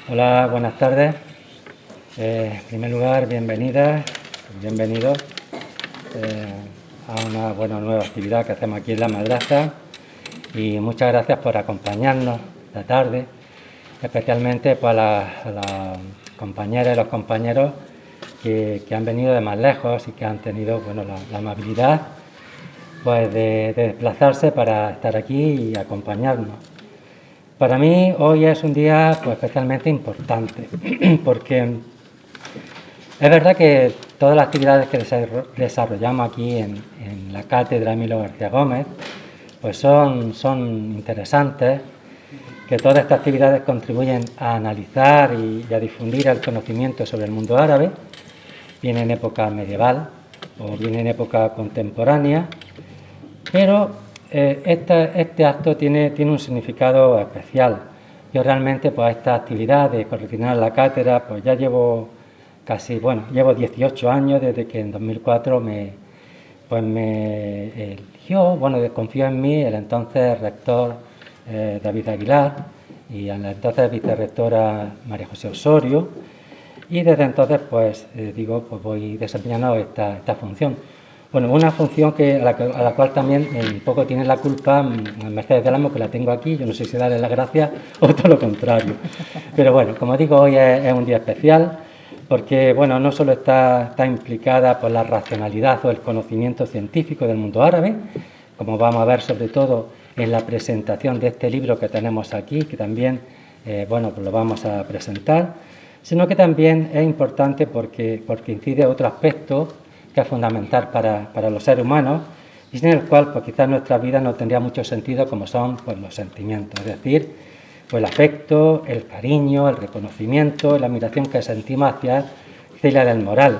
Hola, buenas tardes. En primer lugar, bienvenidas, bienvenidos a una nueva actividad que hacemos aquí en la madraza y muchas gracias por acompañarnos esta tarde, especialmente pues, a las compañeras y los compañeros que han venido de más lejos y que han tenido la amabilidad pues, de desplazarse para estar aquí y acompañarnos. Para mí hoy es un día pues, especialmente importante porque es verdad que todas las actividades que desarrollamos aquí en la cátedra Emilio García Gómez pues son interesantes, que todas estas actividades contribuyen a analizar y a difundir el conocimiento sobre el mundo árabe, bien en época medieval o bien en época contemporánea, pero este acto tiene un significado especial. Yo realmente pues esta actividad de coordinar la cátedra pues ya llevo llevo 18 años desde que en 2004 me eligió, confió en mí el entonces rector David Aguilar y la entonces vicerrectora María José Osorio, y desde entonces pues voy desempeñando esta función. Bueno, una función a la cual también un poco tiene la culpa Mercedes del Amo, que la tengo aquí. Yo no sé si darle las gracias o todo lo contrario. Pero bueno, como digo, hoy es un día especial porque no solo está implicada por la racionalidad o el conocimiento científico del mundo árabe, como vamos a ver sobre todo en la presentación de este libro que tenemos aquí, que también pues lo vamos a presentar, sino que también es importante porque incide en otro aspecto que es fundamental para los seres humanos y sin el cual pues quizás nuestra vida no tendría mucho sentido, como son pues los sentimientos, es decir, pues el afecto, el cariño, el reconocimiento, la admiración que sentimos hacia Celia del Moral,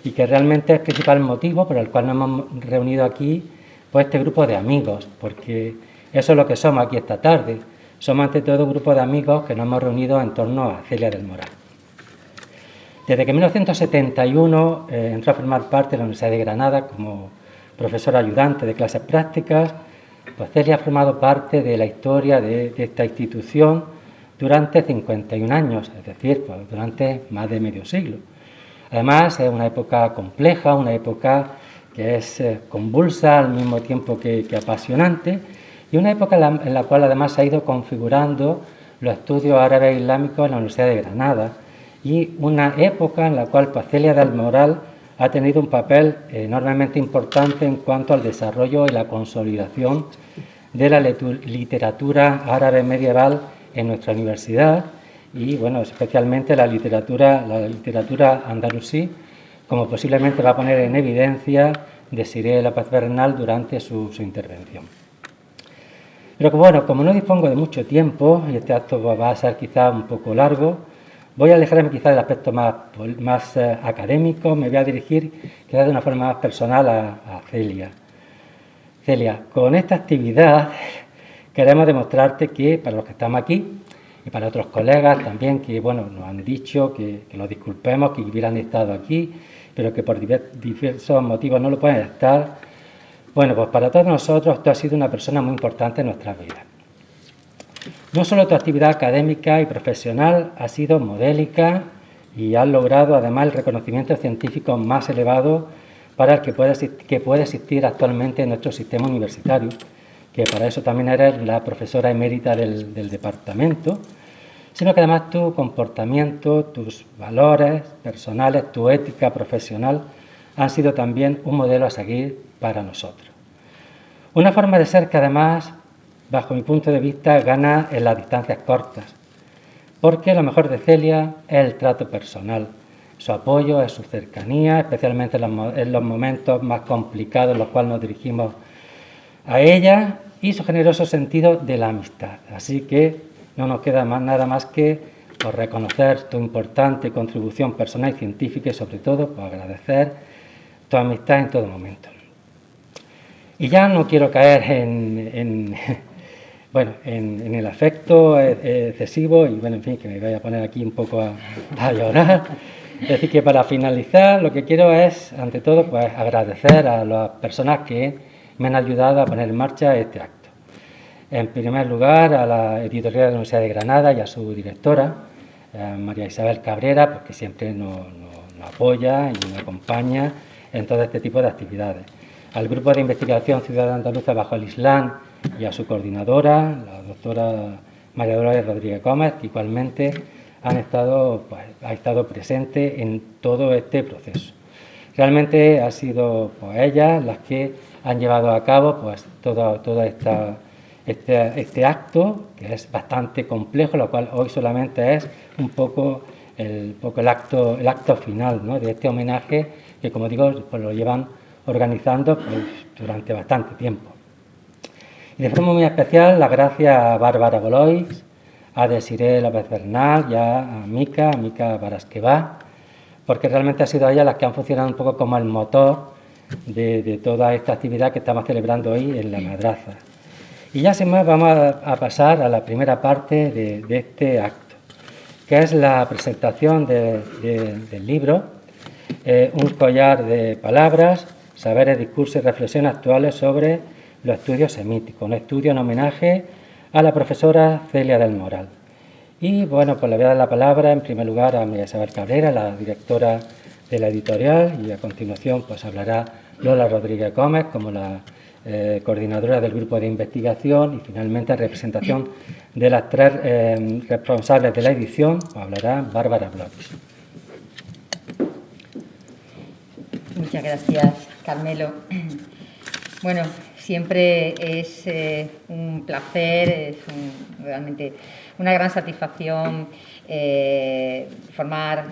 y que realmente es el principal motivo por el cual nos hemos reunido aquí pues este grupo de amigos, porque eso es lo que somos aquí esta tarde. Somos ante todo un grupo de amigos que nos hemos reunido en torno a Celia del Moral. Desde que en 1971 entró a formar parte de la Universidad de Granada como profesora ayudante de clases prácticas, pues Celia ha formado parte de la historia de esta institución durante 51 años, es decir, pues durante más de medio siglo. Además, es una época compleja, una época que es convulsa al mismo tiempo que apasionante, y una época en la cual además se ha ido configurando los estudios árabes e islámicos en la Universidad de Granada, y una época en la cual Celia del Moral ha tenido un papel enormemente importante en cuanto al desarrollo y la consolidación de la literatura árabe medieval en nuestra universidad y especialmente la literatura andalusí, como posiblemente va a poner en evidencia Desiré López Bernal durante su intervención. Pero como no dispongo de mucho tiempo y este acto va a ser quizá un poco largo, voy a alejarme quizá del aspecto más académico, me voy a dirigir quizá de una forma más personal a Celia. Celia, con esta actividad queremos demostrarte que para los que estamos aquí y para otros colegas también que nos han dicho que los disculpemos, que hubieran estado aquí, pero que por diversos motivos no lo pueden estar. Pues para todos nosotros tú has sido una persona muy importante en nuestras vidas. No solo tu actividad académica y profesional ha sido modélica y has logrado además el reconocimiento científico más elevado para el que puede existir actualmente en nuestro sistema universitario, que para eso también eres la profesora emérita del departamento, sino que además tu comportamiento, tus valores personales, tu ética profesional han sido también un modelo a seguir para nosotros. Una forma de ser que además, bajo mi punto de vista, gana en las distancias cortas, porque lo mejor de Celia es el trato personal, su apoyo, es su cercanía, especialmente en los momentos más complicados en los cuales nos dirigimos a ella, y su generoso sentido de la amistad. Así que no nos queda nada más que por reconocer tu importante contribución personal y científica y sobre todo por agradecer tu amistad en todo momento. Y ya no quiero caer en el afecto excesivo y en fin, que me voy a poner aquí un poco a llorar. Es decir, que para finalizar lo que quiero es, ante todo, pues agradecer a las personas que me han ayudado a poner en marcha este acto. En primer lugar, a la editorial de la Universidad de Granada y a su directora, María Isabel Cabrera, pues, que siempre nos apoya y nos acompaña en todo este tipo de actividades. Al Grupo de Investigación Ciudad Andaluza bajo el Islam y a su coordinadora, la doctora María Dolores Rodríguez Gómez, que igualmente ha estado presente en todo este proceso. Realmente han sido, pues, ellas las que han llevado a cabo, pues, todo este acto, que es bastante complejo, lo cual hoy solamente es un poco el acto final, ¿no?, de este homenaje que, como digo, pues lo llevan organizando, pues, durante bastante tiempo. Y de forma muy especial, las gracias a Bárbara Boloix, a Desiree López Bernal y a Mica Barasquevá, porque realmente han sido ellas las que han funcionado un poco como el motor de toda esta actividad que estamos celebrando hoy en la madraza. Y ya sin más vamos a pasar a la primera parte de este acto, que es la presentación del libro, Un collar de palabras, saberes, discursos y reflexiones actuales sobre los estudios semíticos, un estudio en homenaje a la profesora Celia del Moral. Y bueno, pues le voy a dar la palabra en primer lugar a María Isabel Cabrera, la directora de la editorial, y a continuación pues hablará Lola Rodríguez Gómez como la coordinadora del grupo de investigación, y finalmente en representación de las tres responsables de la edición pues hablará Bárbara Boloix. Muchas gracias, Carmelo. Bueno, siempre es un placer, es realmente una gran satisfacción formar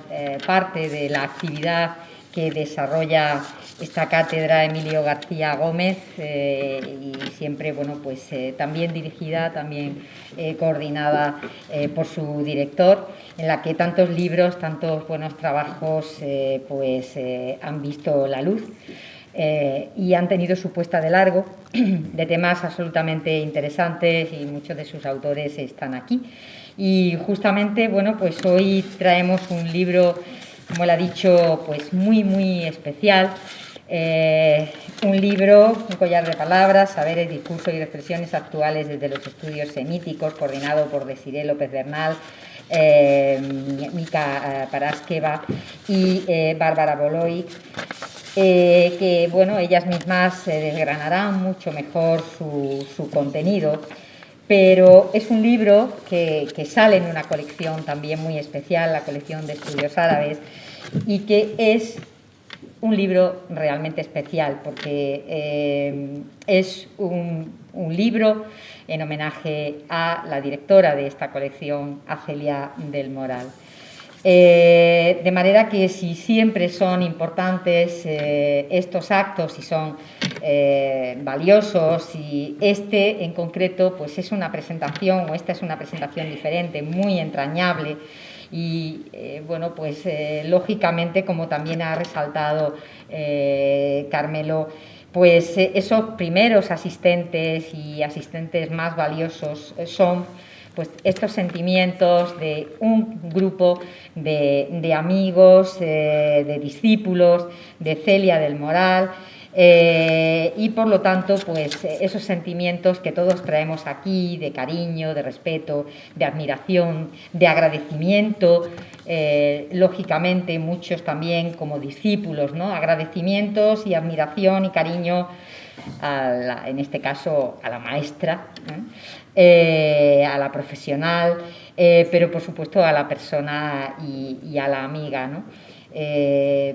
parte de la actividad que desarrolla esta cátedra Emilio García Gómez y siempre, bueno, pues también dirigida, también coordinada por su director, en la que tantos libros, tantos buenos trabajos han visto la luz. Y han tenido su puesta de largo de temas absolutamente interesantes, y muchos de sus autores están aquí. Y justamente, bueno, pues hoy traemos un libro, como él ha dicho, pues muy especial. Un libro, un collar de palabras, saberes, discursos y reflexiones actuales desde los estudios semíticos, coordinado por Desiree López Bernal, Mica Barasqueva y Bárbara Boloix. Que bueno, ellas mismas desgranarán mucho mejor su contenido, pero es un libro que sale en una colección también muy especial, la colección de estudios árabes, y que es un libro realmente especial porque es un libro en homenaje a la directora de esta colección, a Celia del Moral. De manera que si siempre son importantes estos actos y son valiosos, y este en concreto pues es una presentación, o esta es una presentación diferente, muy entrañable, y bueno, pues lógicamente, como también ha resaltado Carmelo, pues esos primeros asistentes y asistentes más valiosos son pues estos sentimientos de un grupo de amigos, de discípulos de Celia del Moral, y por lo tanto pues esos sentimientos que todos traemos aquí, de cariño, de respeto, de admiración, de agradecimiento, lógicamente muchos también como discípulos, ¿no? Agradecimientos y admiración y cariño en este caso a la maestra, a la profesional, pero por supuesto a la persona y a la amiga, ¿no?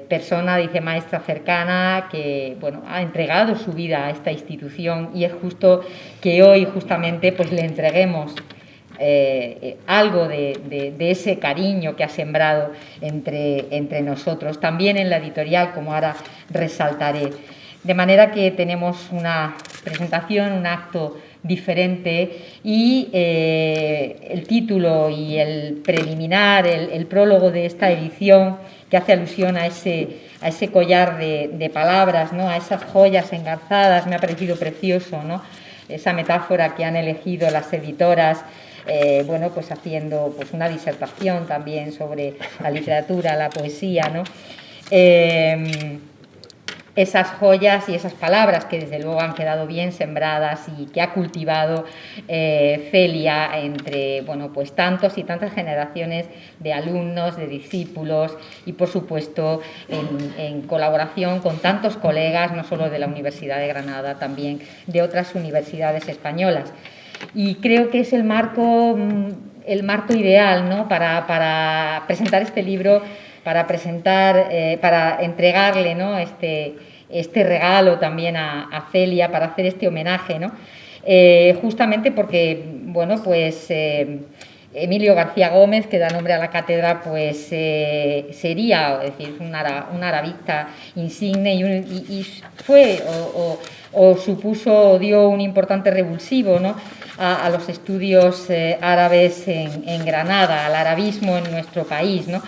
Persona, dice, maestra cercana, que bueno, ha entregado su vida a esta institución, y es justo que hoy justamente pues le entreguemos algo de ese cariño que ha sembrado entre nosotros, también en la editorial, como ahora resaltaré. De manera que tenemos una presentación, un acto diferente, y el título y el preliminar, el prólogo de esta edición, que hace alusión a ese collar de palabras, ¿no? A esas joyas engarzadas, me ha parecido precioso, ¿no? Esa metáfora que han elegido las editoras, bueno, pues haciendo pues una disertación también sobre la literatura, la poesía, ¿no? esas joyas y esas palabras que desde luego han quedado bien sembradas y que ha cultivado Celia entre, bueno, pues tantos y tantas generaciones de alumnos, de discípulos y por supuesto en colaboración con tantos colegas, no solo de la Universidad de Granada, también de otras universidades españolas. Y creo que es el marco ideal, ¿no?, para presentar este libro, para entregarle, ¿no?, este regalo también a Celia, para hacer este homenaje, ¿no? Justamente porque, bueno, pues Emilio García Gómez, que da nombre a la cátedra, pues sería, es decir, un arabista insigne y fue o supuso, dio un importante revulsivo, ¿no?, a los estudios árabes en Granada, al arabismo en nuestro país, ¿no?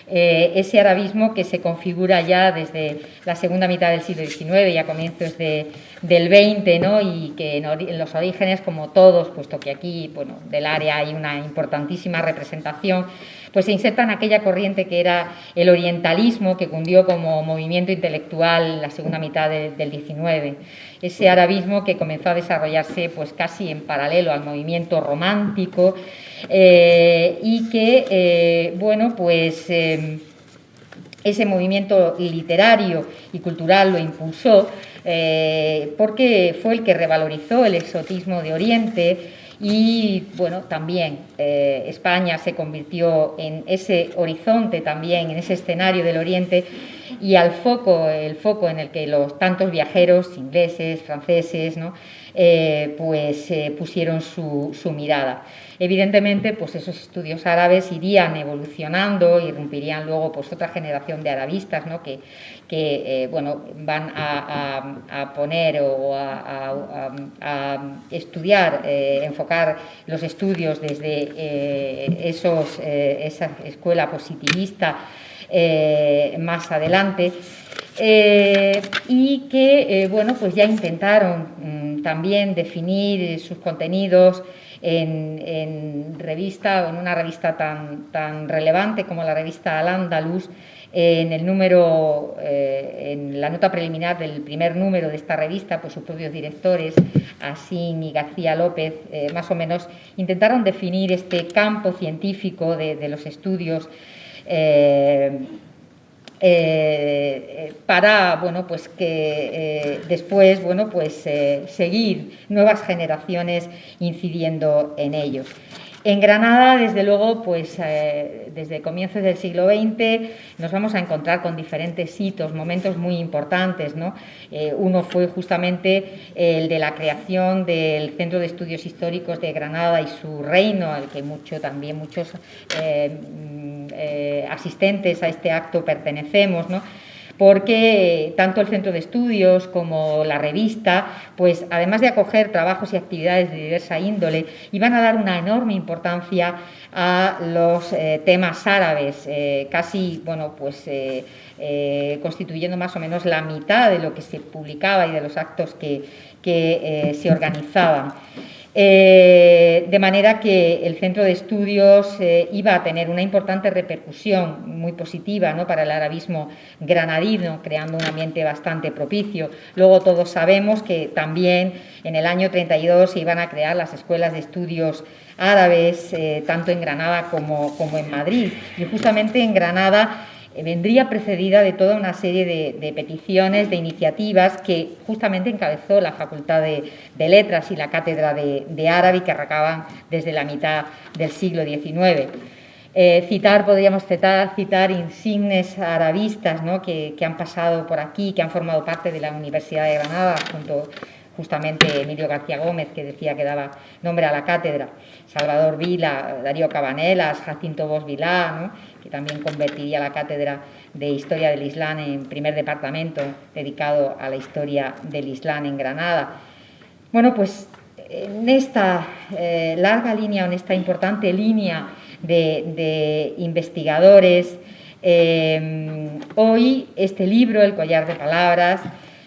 Ese arabismo que se configura ya desde la segunda mitad del siglo XIX y a comienzos del XX, ¿no?, y que en los orígenes, como todos, puesto que aquí, bueno, del área hay una importantísima representación, pues se inserta en aquella corriente que era el orientalismo, que cundió como movimiento intelectual en la segunda mitad del XIX. Ese arabismo que comenzó a desarrollarse pues casi en paralelo al movimiento romántico y que, bueno, pues ese movimiento literario y cultural lo impulsó porque fue el que revalorizó el exotismo de Oriente y, bueno, también España se convirtió en ese horizonte también, en ese escenario del Oriente y el foco en el que los tantos viajeros ingleses, franceses, ¿no?, pues pusieron su mirada. Evidentemente, pues esos estudios árabes irían evolucionando, irrumpirían luego pues otra generación de arabistas, ¿no?, que bueno, van a poner o a estudiar, enfocar los estudios desde esa escuela positivista más adelante. Y que bueno, pues ya intentaron también definir sus contenidos en revista o en una revista tan relevante como la revista Al-Ándalus. En el número, en la nota preliminar del primer número de esta revista, pues sus propios directores, Asín y García López, más o menos intentaron definir este campo científico de los estudios para, bueno, pues que después, bueno, pues seguir nuevas generaciones incidiendo en ellos. En Granada, desde luego, pues desde comienzos del siglo XX nos vamos a encontrar con diferentes hitos, momentos muy importantes, ¿no? Uno fue justamente el de la creación del Centro de Estudios Históricos de Granada y su reino, al que muchos asistentes a este acto pertenecemos, ¿no?, porque tanto el centro de estudios como la revista, pues además de acoger trabajos y actividades de diversa índole, iban a dar una enorme importancia a los temas árabes, casi, bueno, pues constituyendo más o menos la mitad de lo que se publicaba y de los actos que se organizaban. De manera que el centro de estudios iba a tener una importante repercusión muy positiva, ¿no?, para el arabismo granadino, creando un ambiente bastante propicio. Luego todos sabemos que también en el año 32 se iban a crear las escuelas de estudios árabes, tanto en Granada como en Madrid. Y justamente en Granada vendría precedida de toda una serie de peticiones, de iniciativas que justamente encabezó la Facultad de Letras y la Cátedra de Árabe, que arrancaban desde la mitad del siglo XIX. Podríamos citar insignes arabistas, ¿no?, que han pasado por aquí, que han formado parte de la Universidad de Granada, junto justamente Emilio García Gómez, que decía que daba nombre a la cátedra, Salvador Vila, Darío Cabanelas, Jacinto Bosch Vilá, ¿no?, que también convertiría la cátedra de Historia del Islam en primer departamento dedicado a la historia del Islam en Granada. Bueno, pues en esta larga línea, en esta importante línea de investigadores, hoy este libro, El collar de palabras,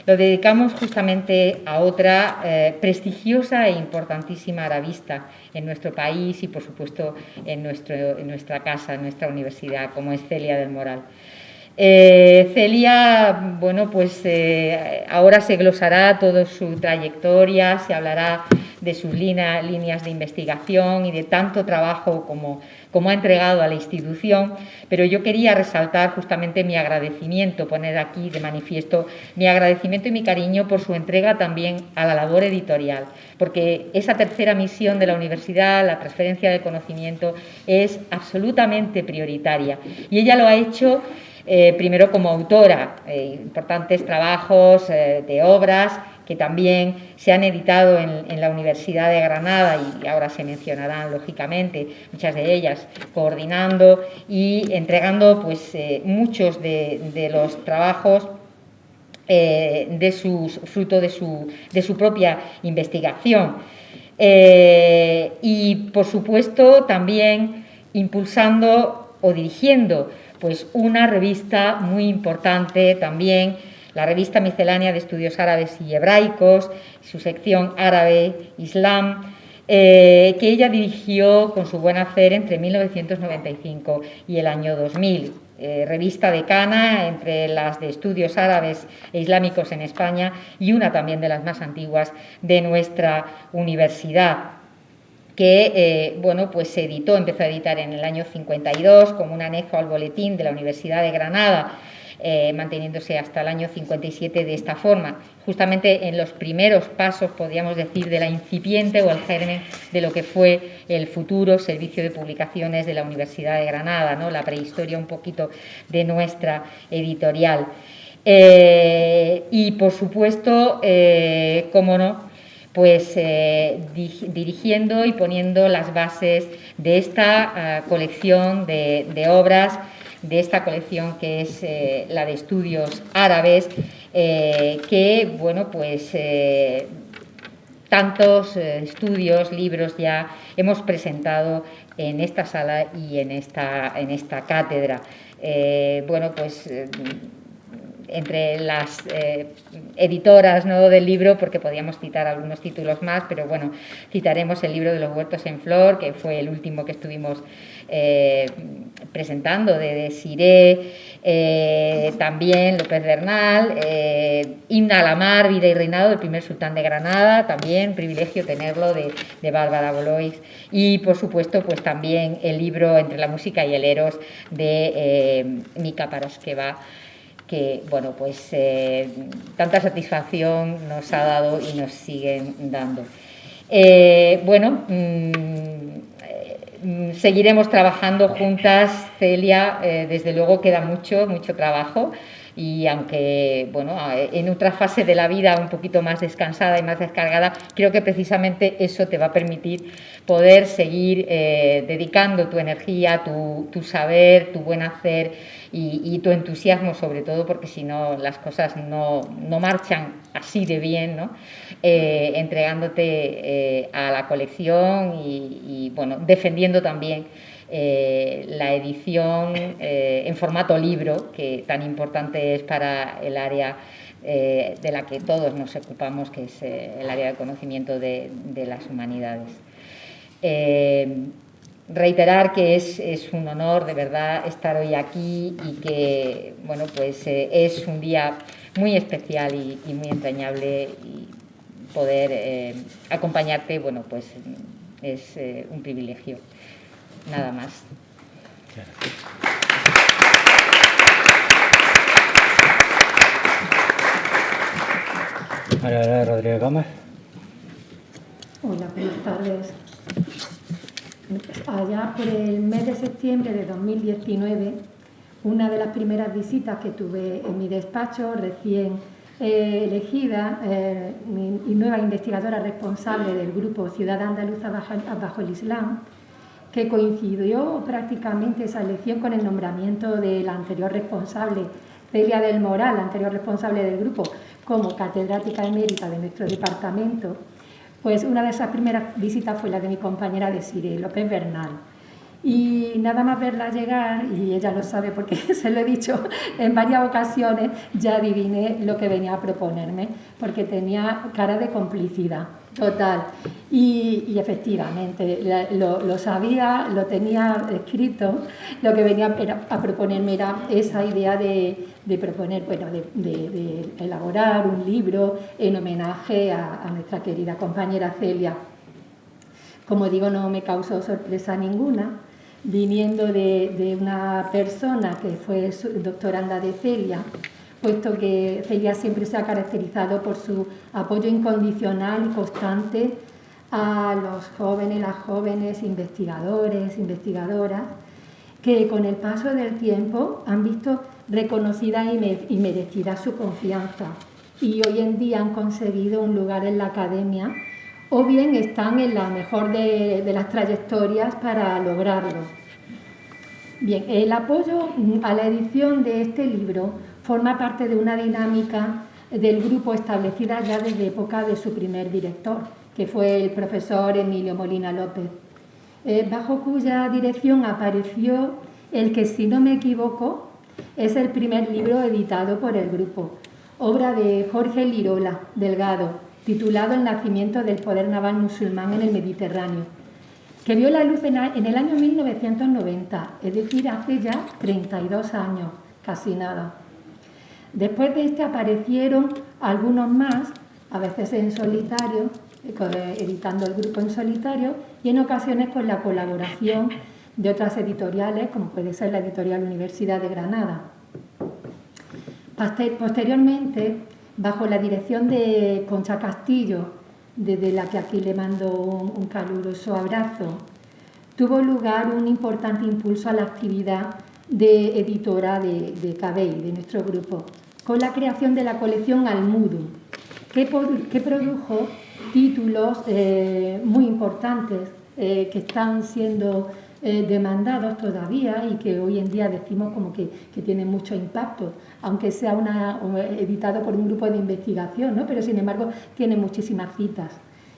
lo dedicamos justamente a otra prestigiosa e importantísima arabista en nuestro país y, por supuesto, en nuestra casa, en nuestra universidad, como es Celia del Moral. Celia, bueno, pues ahora se glosará toda su trayectoria, se hablará de sus líneas de investigación y de tanto trabajo como ha entregado a la institución, pero yo quería resaltar justamente mi agradecimiento, poner aquí de manifiesto mi agradecimiento y mi cariño por su entrega también a la labor editorial, porque esa tercera misión de la universidad, la transferencia del conocimiento, es absolutamente prioritaria y ella lo ha hecho primero como autora, importantes trabajos de obras que también se han editado en la Universidad de Granada y ahora se mencionarán lógicamente muchas de ellas, coordinando y entregando pues muchos de los trabajos fruto de su propia investigación. Y por supuesto también impulsando o dirigiendo pues una revista muy importante también, la revista miscelánea de estudios árabes y hebraicos, su sección árabe-islam, que ella dirigió con su buen hacer entre 1995 y el año 2000. Revista decana entre las de estudios árabes e islámicos en España y una también de las más antiguas de nuestra universidad, que bueno, pues se empezó a editar en el año 52 como un anexo al boletín de la Universidad de Granada, manteniéndose hasta el año 57 de esta forma, justamente en los primeros pasos, podríamos decir, de la incipiente o el germen de lo que fue el futuro servicio de publicaciones de la Universidad de Granada, ¿no? La prehistoria un poquito de nuestra editorial. Y por supuesto, cómo no, pues dirigiendo y poniendo las bases de esta colección de obras, de esta colección que es la de estudios árabes, que, bueno, pues tantos estudios, libros ya hemos presentado en esta sala y en esta cátedra. Bueno, pues entre las editoras, ¿no?, del libro, porque podíamos citar algunos títulos más, pero bueno, citaremos el libro de los huertos en flor, que fue el último que estuvimos presentando, de Siré, también López Bernal, Himna a la Mar, Vida y Reinado del primer sultán de Granada, también privilegio tenerlo, de Bárbara Bolois, y por supuesto pues también el libro Entre la música y el eros de Mica Paraskeva, que, bueno, pues tanta satisfacción nos ha dado y nos siguen dando. Bueno, seguiremos trabajando juntas, Celia, desde luego queda mucho trabajo, y aunque, bueno, en otra fase de la vida un poquito más descansada y más descargada, creo que precisamente eso te va a permitir poder seguir dedicando tu energía, tu saber, tu buen hacer y tu entusiasmo, sobre todo, porque si no las cosas no marchan así de bien, ¿no? Entregándote a la colección y bueno, defendiendo también la edición en formato libro, que tan importante es para el área de la que todos nos ocupamos, que es el área de conocimiento de las humanidades. Reiterar que es un honor de verdad estar hoy aquí y que, bueno, pues es un día muy especial y muy entrañable, y poder acompañarte, bueno, pues es un privilegio. Nada más. María Rodríguez Gómez. Hola, buenas tardes. Allá por el mes de septiembre de 2019, una de las primeras visitas que tuve en mi despacho, recién elegida y nueva investigadora responsable del grupo Ciudad Andaluza bajo el Islam, que coincidió prácticamente esa elección con el nombramiento de la anterior responsable, Celia del Moral, la anterior responsable del grupo, como catedrática emérita de nuestro departamento. Pues una de esas primeras visitas fue la de mi compañera de Siré, López Bernal. Y nada más verla llegar, y ella lo sabe porque se lo he dicho en varias ocasiones, ya adiviné lo que venía a proponerme, porque tenía cara de complicidad. Total. Y efectivamente, lo sabía, lo tenía escrito. Lo que venía a proponerme era esa idea de proponer, bueno, de elaborar un libro en homenaje a nuestra querida compañera Celia. Como digo, no me causó sorpresa ninguna, viniendo de una persona que fue doctoranda de Celia, puesto que Celia siempre se ha caracterizado por su apoyo incondicional y constante a los jóvenes, las jóvenes investigadores, investigadoras, que con el paso del tiempo han visto reconocida y merecida su confianza y hoy en día han conseguido un lugar en la academia o bien están en la mejor de las trayectorias para lograrlo. Bien, el apoyo a la edición de este libro forma parte de una dinámica del grupo establecida ya desde época de su primer director, que fue el profesor Emilio Molina López, bajo cuya dirección apareció el que, si no me equivoco, es el primer libro editado por el grupo, obra de Jorge Lirola Delgado, titulado El nacimiento del poder naval musulmán en el Mediterráneo, que vio la luz en el año 1990, es decir, hace ya 32 años, casi nada. Después de este aparecieron algunos más, a veces en solitario, editando el grupo en solitario, y en ocasiones con la colaboración de otras editoriales, como puede ser la editorial Universidad de Granada. Posteriormente, bajo la dirección de Concha Castillo, desde la que aquí le mando un caluroso abrazo, tuvo lugar un importante impulso a la actividad de editora de CABEI, de nuestro grupo, con la creación de la colección Almudum, que produjo títulos muy importantes que están siendo demandados todavía y que hoy en día decimos como que tienen mucho impacto, aunque sea editado por un grupo de investigación, ¿no? Pero sin embargo tiene muchísimas citas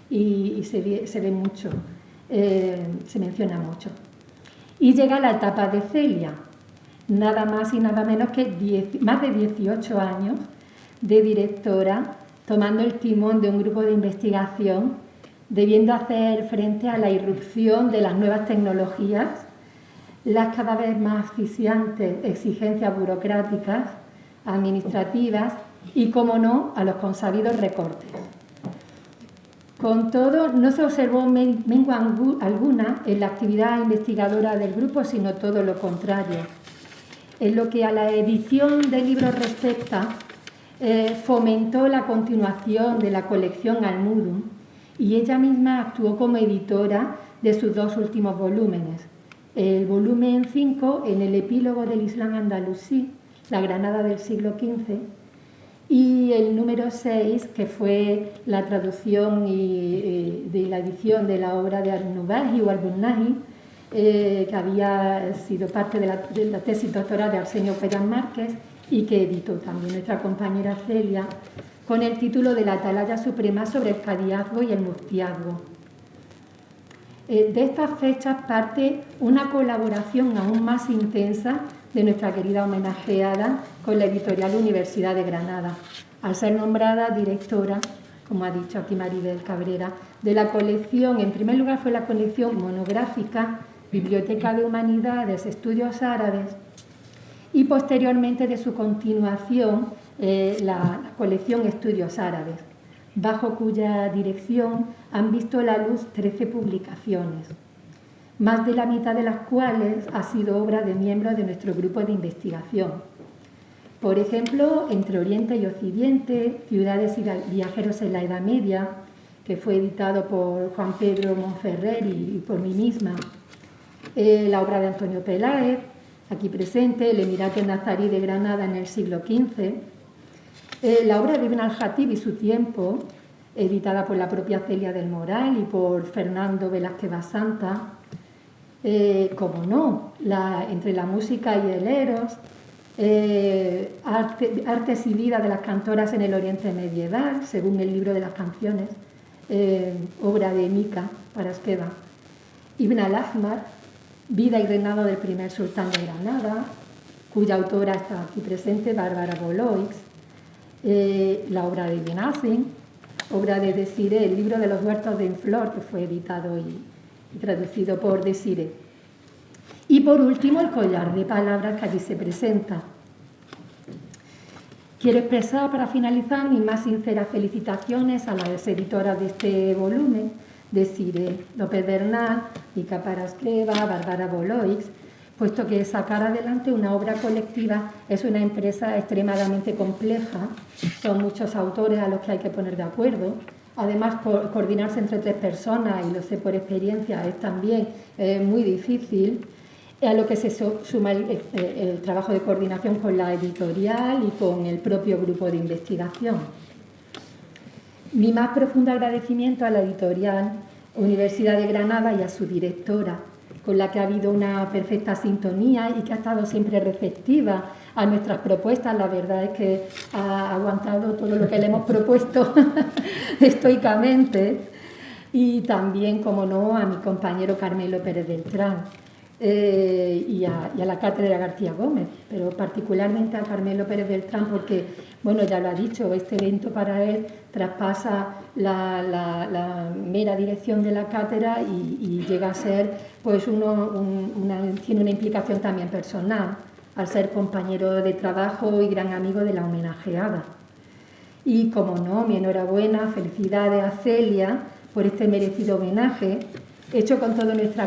y se ve mucho, se menciona mucho. Y llega la etapa de Celia, nada más y nada menos que más de 18 años de directora, tomando el timón de un grupo de investigación, debiendo hacer frente a la irrupción de las nuevas tecnologías, las cada vez más asfixiantes exigencias burocráticas, administrativas y, como no, a los consabidos recortes. Con todo, no se observó mengua alguna en la actividad investigadora del grupo, sino todo lo contrario. En lo que a la edición de libros respecta, fomentó la continuación de la colección Almudum y ella misma actuó como editora de sus dos últimos volúmenes. El volumen 5 en el epílogo del Islam andalusí, la Granada del siglo XV, y el número 6, que fue la traducción de la edición de la obra de Al-Nubahi o Al-Bunnahi, que había sido parte de la tesis doctoral de Arsenio Pérez Márquez y que editó también nuestra compañera Celia, con el título de la Atalaya Suprema sobre el Cadiazgo y el Muftiazgo. De estas fechas parte una colaboración aún más intensa de nuestra querida homenajeada con la editorial Universidad de Granada, al ser nombrada directora, como ha dicho aquí Maribel Cabrera, de la colección. En primer lugar fue la colección monográfica Biblioteca de Humanidades, Estudios Árabes, y posteriormente de su continuación la colección Estudios Árabes, bajo cuya dirección han visto la luz 13 publicaciones, más de la mitad de las cuales ha sido obra de miembros de nuestro grupo de investigación. Por ejemplo, Entre Oriente y Occidente, Ciudades y viajeros en la Edad Media, que fue editado por Juan Pedro Monferrer y por mí misma, la obra de Antonio Peláez, aquí presente, El Emirato Nazarí de Granada en el siglo XV, la obra de Ibn al-Jatib y su tiempo, editada por la propia Celia del Moral y por Fernando Velázquez Basanta, como no, Entre la música y el eros, Artes y vida de las cantoras en el Oriente medieval, según el libro de las canciones, obra de Mica Paraskeva, Ibn al-Ahmar, Vida y reinado del primer sultán de Granada, cuya autora está aquí presente, Bárbara Boloix, la obra de Ibn Hazm, obra de Desiré, el libro de los huertos de Enflor, que fue editado y traducido por Desiré. Y por último, el collar de palabras que aquí se presenta. Quiero expresar, para finalizar, mis más sinceras felicitaciones a las editoras de este volumen, Desiré López Bernal, Mica Parascleva, Bárbara Boloix, puesto que sacar adelante una obra colectiva es una empresa extremadamente compleja, son muchos autores a los que hay que poner de acuerdo. Además, coordinarse entre 3 personas, y lo sé por experiencia, es también muy difícil, a lo que se suma el trabajo de coordinación con la editorial y con el propio grupo de investigación. Mi más profundo agradecimiento a la editorial Universidad de Granada y a su directora, con la que ha habido una perfecta sintonía y que ha estado siempre receptiva a nuestras propuestas. La verdad es que ha aguantado todo lo que le hemos propuesto estoicamente. Y también, como no, a mi compañero Carmelo Pérez Beltrán y a la cátedra García Gómez, pero particularmente a Carmelo Pérez Beltrán porque, bueno, ya lo ha dicho, este evento para él traspasa la mera dirección de la cátedra y llega a ser, pues, tiene una implicación también personal, al ser compañero de trabajo y gran amigo de la homenajeada. Y, como no, mi enhorabuena, felicidades a Celia por este merecido homenaje, hecho con todo nuestro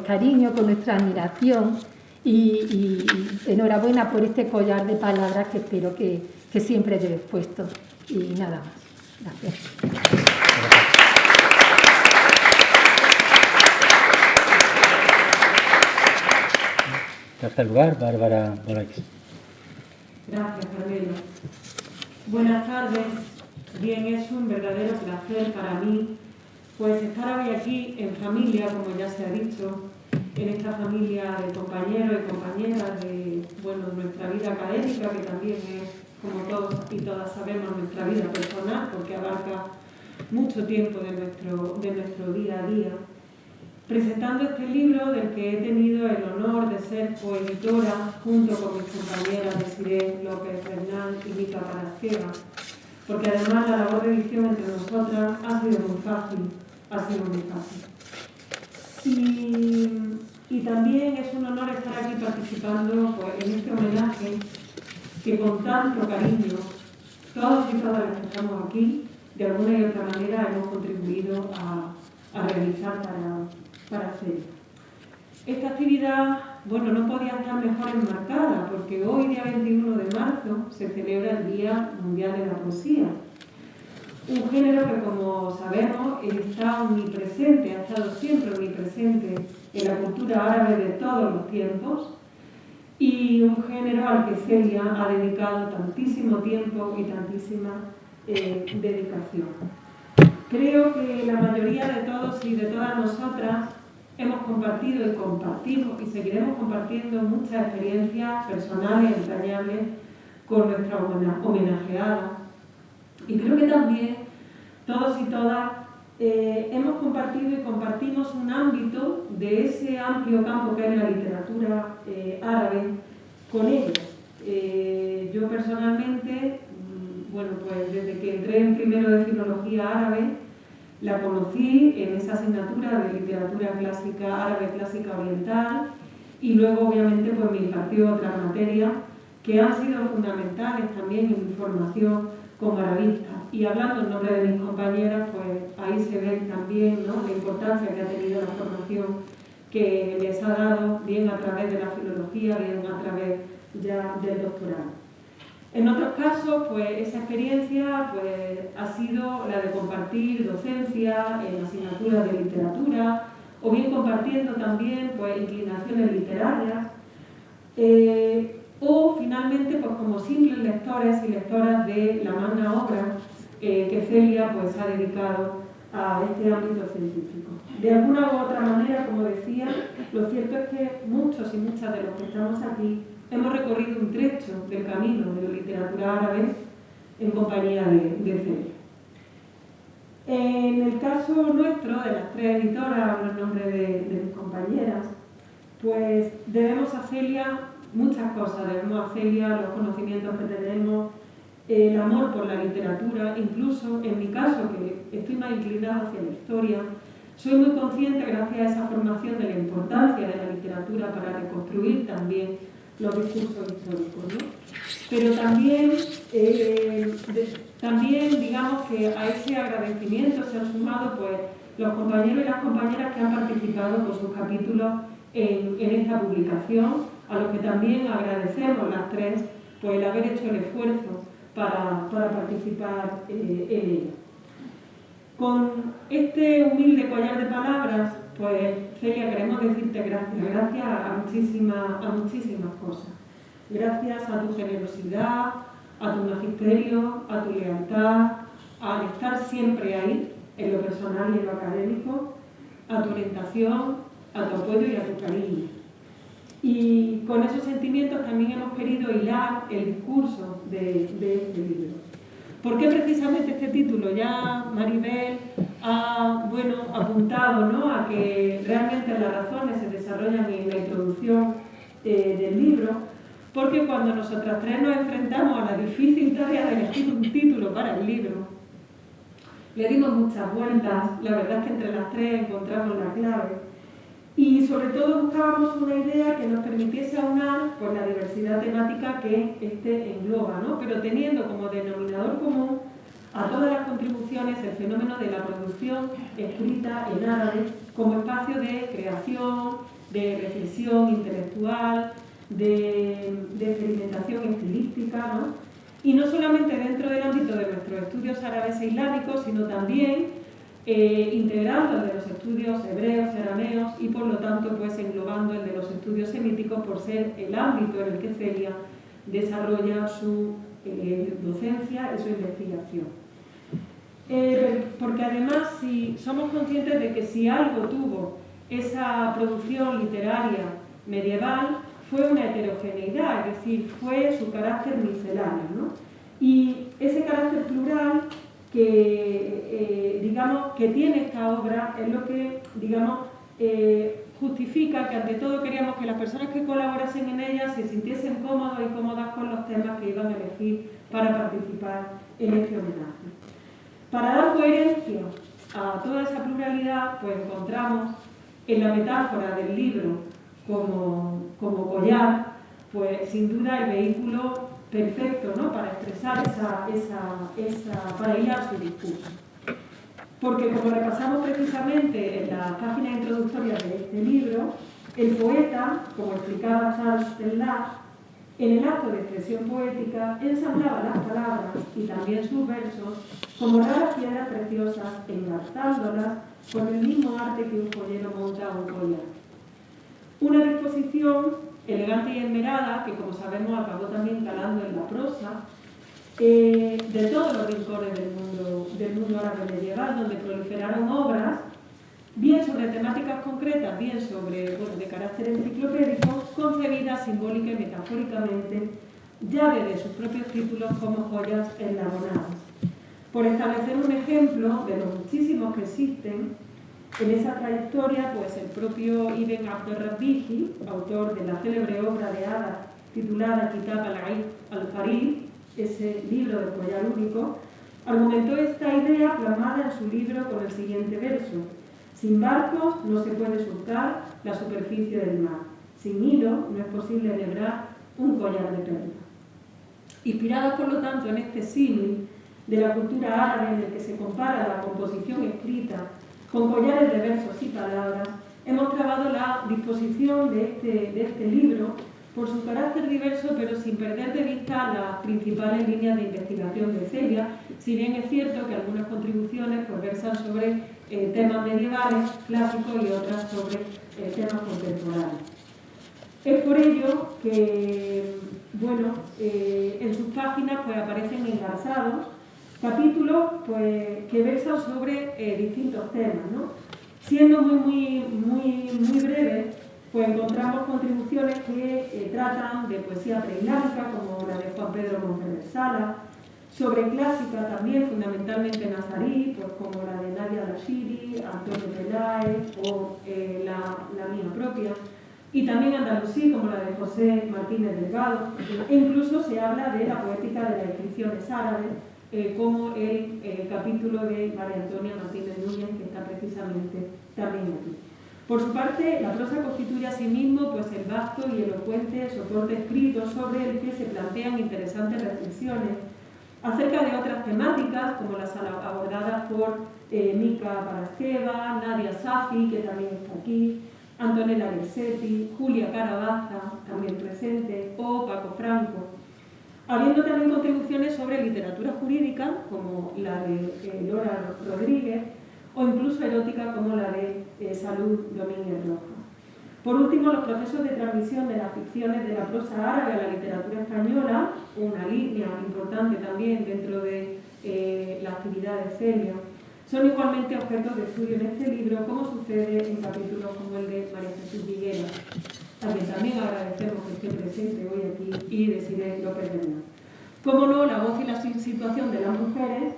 cariño, con nuestra admiración, y enhorabuena por este collar de palabras que espero que siempre lleves puesto. Y nada más. Gracias. En tercer lugar, Bárbara Boloix. Gracias, Carmelo. Buenas tardes. Bien, es un verdadero placer para mí pues estar hoy aquí en familia, como ya se ha dicho, en esta familia de compañeros y compañeras de, bueno, nuestra vida académica, que también es, como todos y todas sabemos, nuestra vida personal, porque abarca mucho tiempo de nuestro día a día, presentando este libro del que he tenido el honor de ser coeditora junto con mis compañeras Desiré López Bernal y Mica Parascleva, porque además la labor de edición entre nosotras ha sido muy fácil. Y también es un honor estar aquí participando pues, en este homenaje que con tanto cariño todos y todas las que estamos aquí de alguna y otra manera hemos contribuido a realizar para hacer. Esta actividad, bueno, no podía estar mejor enmarcada porque hoy, día 21 de marzo, se celebra el Día Mundial de la Poesía. Un género que, como sabemos, está omnipresente, ha estado siempre omnipresente en la cultura árabe de todos los tiempos, y un género al que Celia ha dedicado tantísimo tiempo y tantísima dedicación. Creo que la mayoría de todos y de todas nosotras hemos compartido y compartimos y seguiremos compartiendo muchas experiencias personales entrañables con nuestra homenajeada. Y creo que también todos y todas hemos compartido y compartimos un ámbito de ese amplio campo que es la literatura árabe con ellos. Yo personalmente, bueno, pues desde que entré en primero de filología árabe, la conocí en esa asignatura de literatura clásica árabe, clásica oriental, y luego obviamente pues me impartió otras materias que han sido fundamentales también en mi formación como arabista. Y hablando en nombre de mis compañeras, pues ahí se ve también, ¿no?, la importancia que ha tenido la formación que les ha dado, bien a través de la filología, bien a través ya del doctorado. En otros casos, pues esa experiencia pues, ha sido la de compartir docencia en asignaturas de literatura, o bien compartiendo también pues, inclinaciones literarias, o finalmente pues, como simples lectores y lectoras de la magna obra que Celia pues, ha dedicado a este ámbito científico. De alguna u otra manera, como decía, lo cierto es que muchos y muchas de los que estamos aquí hemos recorrido un trecho del camino de la literatura árabe en compañía de Celia. En el caso nuestro, de las 3 editoras, hablo en nombre de mis compañeras, pues debemos a Celia muchas cosas. Debemos a Celia los conocimientos que tenemos el amor por la literatura, incluso en mi caso, que estoy más inclinada hacia la historia, soy muy consciente, gracias a esa formación, de la importancia de la literatura para reconstruir también los discursos históricos, ¿no? Pero también digamos que a ese agradecimiento se han sumado pues, los compañeros y las compañeras que han participado con sus capítulos en esta publicación, a los que también agradecemos las tres pues, el haber hecho el esfuerzo para participar en ella. Con este humilde collar de palabras, pues Celia, queremos decirte gracias a muchísimas cosas. Gracias a tu generosidad, a tu magisterio, a tu lealtad, al estar siempre ahí, en lo personal y en lo académico, a tu orientación, a tu apoyo y a tu cariño. Y con esos sentimientos también hemos querido hilar el discurso de este libro. ¿Por qué precisamente este título? Ya Maribel ha apuntado, ¿no?, a que realmente las razones se desarrollan en la introducción del libro, porque cuando nosotras tres nos enfrentamos a la difícil tarea de elegir un título para el libro, le dimos muchas vueltas, la verdad es que entre las tres encontramos la clave, y sobre todo buscábamos una idea que nos permitiese aunar pues, la diversidad temática que este engloba, ¿no?, pero teniendo como denominador común a todas las contribuciones el fenómeno de la producción escrita en árabe como espacio de creación, de reflexión intelectual, de experimentación estilística, ¿no? Y no solamente dentro del ámbito de nuestros estudios árabes e islámicos, sino también integrando el de los estudios hebreos, arameos y por lo tanto pues englobando el de los estudios semíticos por ser el ámbito en el que Celia desarrolla su docencia y su investigación. Porque además si somos conscientes de que si algo tuvo esa producción literaria medieval fue una heterogeneidad, es decir, fue su carácter misceláneo, ¿no? Y ese carácter plural que, digamos, que tiene esta obra es lo que, digamos, justifica que ante todo queríamos que las personas que colaborasen en ella se sintiesen cómodos y cómodas con los temas que iban a elegir para participar en este homenaje. Para dar coherencia a toda esa pluralidad, pues encontramos en la metáfora del libro como collar, pues sin duda el vehículo perfecto, ¿no?, para expresar para hilar su discurso. Porque como repasamos precisamente en la página introductoria de este libro, el poeta, como explicaba Charles Taylor, en el acto de expresión poética ensamblaba las palabras y también sus versos como raras piedras preciosas, engarzándolas con el mismo arte que un joyero monta un collar. Una disposición elegante y esmerada, que como sabemos acabó también calando en la prosa, de todos los rincones del mundo árabe medieval, donde proliferaron obras, bien sobre temáticas concretas, bien sobre, de carácter enciclopédico, concebidas simbólica y metafóricamente, ya desde sus propios títulos como joyas enlabonadas. Por establecer un ejemplo de los muchísimos que existen, en esa trayectoria, pues el propio Ibn Abd-Rabbiji, autor de la célebre obra de hadas titulada Kitab al-Farid, ese libro del collar único, argumentó esta idea plasmada en su libro con el siguiente verso: sin barcos no se puede surcar la superficie del mar, sin hilo no es posible enhebrar un collar de perlas. Inspirados por lo tanto en este símil de la cultura árabe en el que se compara la composición escrita con collares de versos y palabras, hemos trabado la disposición de este libro por su carácter diverso, pero sin perder de vista las principales líneas de investigación de Celia, si bien es cierto que algunas contribuciones pues, versan sobre temas medievales, clásicos y otras sobre temas contemporáneos. Es por ello que, bueno, en sus páginas pues, aparecen engarzados capítulos pues, que versan sobre distintos temas, ¿no? Siendo muy breves, pues encontramos contribuciones que tratan de poesía preislámica, como la de Juan Pedro Monferrer Sala, sobre clásica también, fundamentalmente nazarí, pues como la de Nadia Lashiri, Antonio Peláez o la mía propia, y también andalusí, como la de José Martínez Delgado, e incluso se habla de la poética de las inscripciones árabes, como el capítulo de María Antonia Martínez Núñez, que está precisamente también aquí. Por su parte, la prosa constituye asimismo pues, el vasto y elocuente soporte escrito sobre el que se plantean interesantes reflexiones acerca de otras temáticas, como las abordadas por Mica Paraskeva, Nadia Safi, que también está aquí, Antonella Gersetti, Julia Carabaza, también presente, o Paco Franco, habiendo también contribuciones sobre literatura jurídica, como la de Lola Rodríguez, o incluso erótica, como la de Salud Domínguez Rojas. Por último, los procesos de transmisión de las ficciones de la prosa árabe a la literatura española, una línea importante también dentro de la actividad de Celia, son igualmente objetos de estudio en este libro, como sucede en capítulos como el de María Jesús Viguera, a quien también agradecemos que esté presente hoy aquí, y de Siré López Bernal. Como no, la voz y la situación de las mujeres,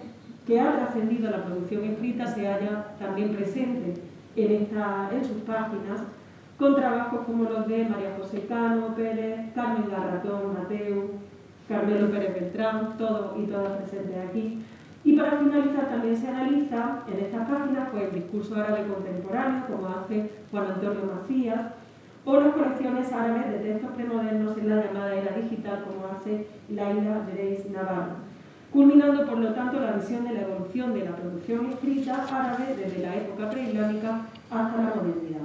que ha trascendido la producción escrita, se halla también presente en sus páginas, con trabajos como los de María José Cano Pérez, Carmen Garratón Mateu, Carmelo Pérez Beltrán, todos y todas presentes aquí. Y para finalizar también se analiza en estas páginas pues, el discurso árabe contemporáneo, como hace Juan Antonio Macías, o las colecciones árabes de textos premodernos en la llamada era digital, como hace Laila Gereis Navarro, culminando por lo tanto la visión de la evolución de la producción escrita árabe desde la época preislámica hasta la modernidad.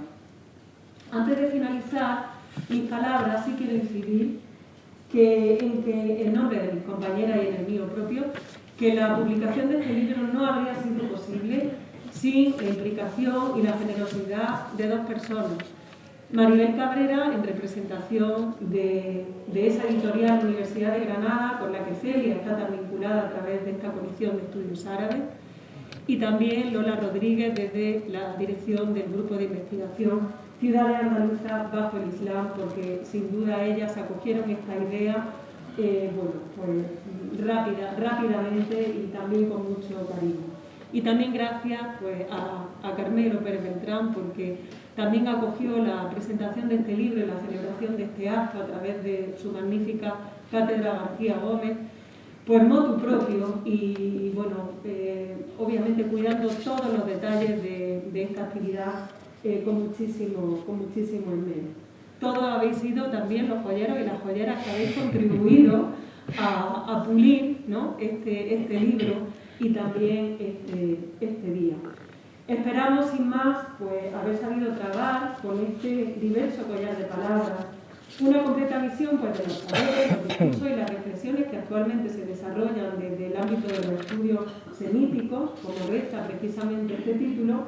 Antes de finalizar mis palabras, sí quiero incidir en nombre de mis compañeras y en el mío propio, que la publicación de este libro no habría sido posible sin la implicación y la generosidad de dos personas. Maribel Cabrera, en representación de esa editorial Universidad de Granada, con la que Celia está tan vinculada a través de esta Comisión de Estudios Árabes, y también Lola Rodríguez desde la dirección del Grupo de Investigación Ciudades Andaluzas bajo el Islam, porque sin duda ellas acogieron esta idea rápidamente y también con mucho cariño. Y también gracias pues, a Carmelo Pérez Beltrán, porque también acogió la presentación de este libro y la celebración de este acto a través de su magnífica Cátedra García Gómez, pues motu propio y bueno, obviamente cuidando todos los detalles de esta actividad con muchísimo esmero. Todos habéis sido también los joyeros y las joyeras que habéis contribuido a pulir, ¿no? este libro y también este día. Esperamos, sin más, pues, haber sabido trabar con este diverso collar de palabras una completa visión pues, de los saberes, los discursos y las reflexiones que actualmente se desarrollan desde el ámbito de los estudios semíticos, como reza precisamente este título,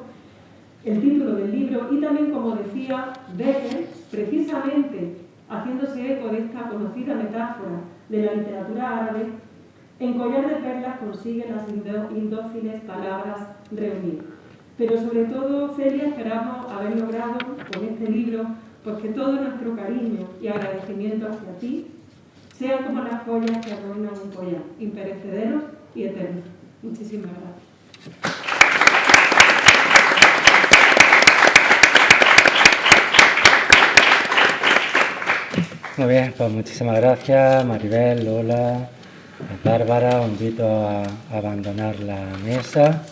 el título del libro, y también, como decía Becker, precisamente haciéndose eco de esta conocida metáfora de la literatura árabe, en Collar de Perlas consigue las indóciles palabras reunir. Pero sobre todo, Celia, esperamos haber logrado con este libro pues que todo nuestro cariño y agradecimiento hacia ti sean como las joyas que adornan un collar, imperecederos y eternos. Muchísimas gracias. Muy bien, pues muchísimas gracias, Maribel, Lola, Bárbara. Os invito a abandonar la mesa.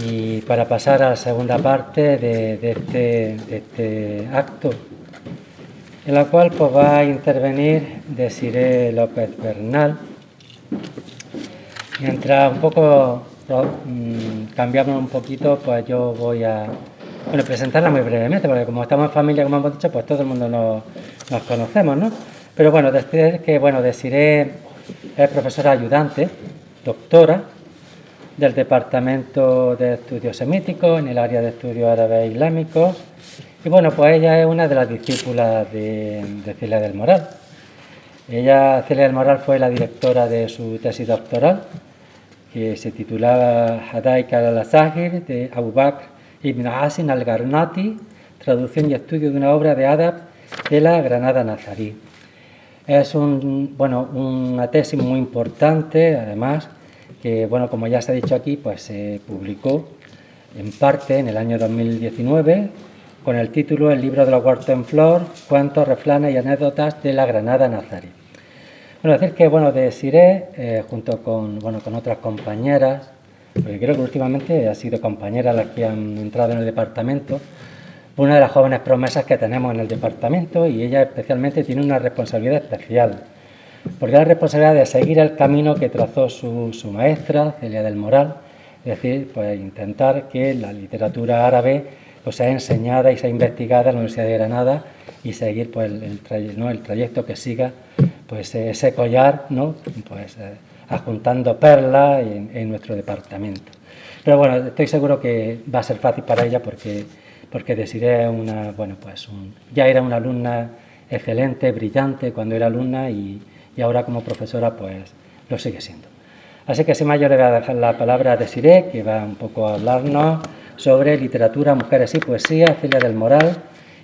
Y para pasar a la segunda parte de este acto, en la cual pues, va a intervenir Desiré López Bernal. Mientras un poco cambiamos un poquito, pues yo voy a presentarla muy brevemente, porque como estamos en familia, como hemos dicho, pues todo el mundo nos conocemos, ¿no? Pero bueno, decir que Desiré es profesora ayudante, doctora, del Departamento de Estudios Semíticos en el área de Estudios Árabes Islámicos. Y bueno, pues ella es una de las discípulas de Celia del Moral. Celia del Moral fue la directora de su tesis doctoral, que se titulaba Hadaik al-Azahir, de Abu Bakr ibn Hasin al-Garnati, traducción y estudio de una obra de adab de la Granada nazarí. Es una tesis muy importante, además, que, como ya se ha dicho aquí, pues se publicó en parte en el año 2019 con el título El libro de los huertos en flor, cuentos, refranes y anécdotas de la Granada nazarí. Bueno, decir que Desiré, junto con otras compañeras, porque creo que últimamente ha sido compañera las que han entrado en el departamento, una de las jóvenes promesas que tenemos en el departamento, y ella especialmente tiene una responsabilidad especial, porque la responsabilidad de seguir el camino que trazó su maestra, Celia del Moral, es decir, pues intentar que la literatura árabe pues sea enseñada y sea investigada en la Universidad de Granada y seguir pues el trayecto que siga pues ese collar, ¿no? Pues adjuntando perlas en nuestro departamento. Pero bueno, estoy seguro que va a ser fácil para ella porque Desiré ya era una alumna excelente, brillante cuando era alumna y ahora como profesora pues lo sigue siendo. Así que sin más yo le voy a dejar la palabra a Desiré, que va un poco a hablarnos sobre literatura, mujeres y poesía, Celia del Moral,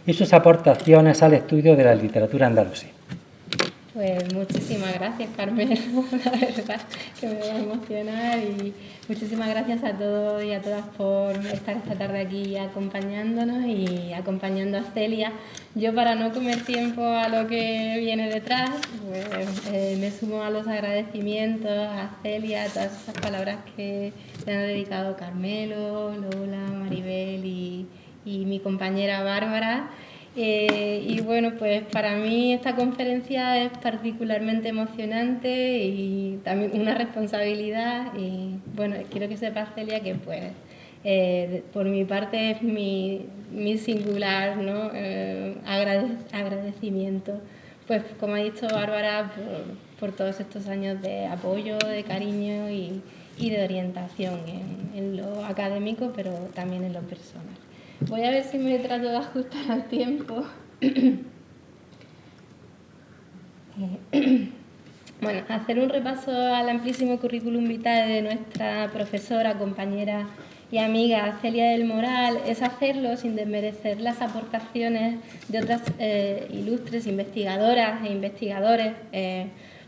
y sus aportaciones al estudio de la literatura andalusí. Pues muchísimas gracias, Carmelo, la verdad que me voy a emocionar, y muchísimas gracias a todos y a todas por estar esta tarde aquí acompañándonos y acompañando a Celia. Yo, para no comer tiempo a lo que viene detrás, pues, me sumo a los agradecimientos a Celia, a todas esas palabras que le han dedicado Carmelo, Lola, Maribel y mi compañera Bárbara. Y bueno, pues para mí esta conferencia es particularmente emocionante y también una responsabilidad, y bueno, quiero que sepas, Celia, que pues por mi parte es mi singular, ¿no? Agradecimiento, pues como ha dicho Bárbara, por todos estos años de apoyo, de cariño y de orientación en lo académico, pero también en lo personal. Voy a ver si me trato de ajustar al tiempo. Bueno, hacer un repaso al amplísimo currículum vitae de nuestra profesora, compañera y amiga Celia del Moral es hacerlo sin desmerecer las aportaciones de otras ilustres investigadoras e investigadores,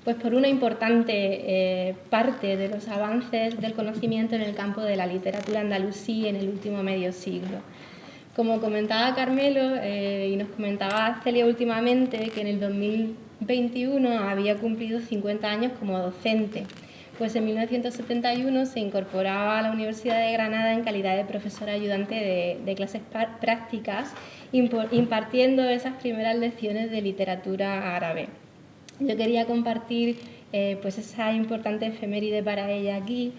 pues por una importante parte de los avances del conocimiento en el campo de la literatura andalusí en el último medio siglo. Como comentaba Carmelo y nos comentaba Celia últimamente, que en el 2021 había cumplido 50 años como docente, pues en 1971 se incorporaba a la Universidad de Granada en calidad de profesora ayudante de clases prácticas, impartiendo esas primeras lecciones de literatura árabe. Yo quería compartir pues esa importante efeméride para ella aquí,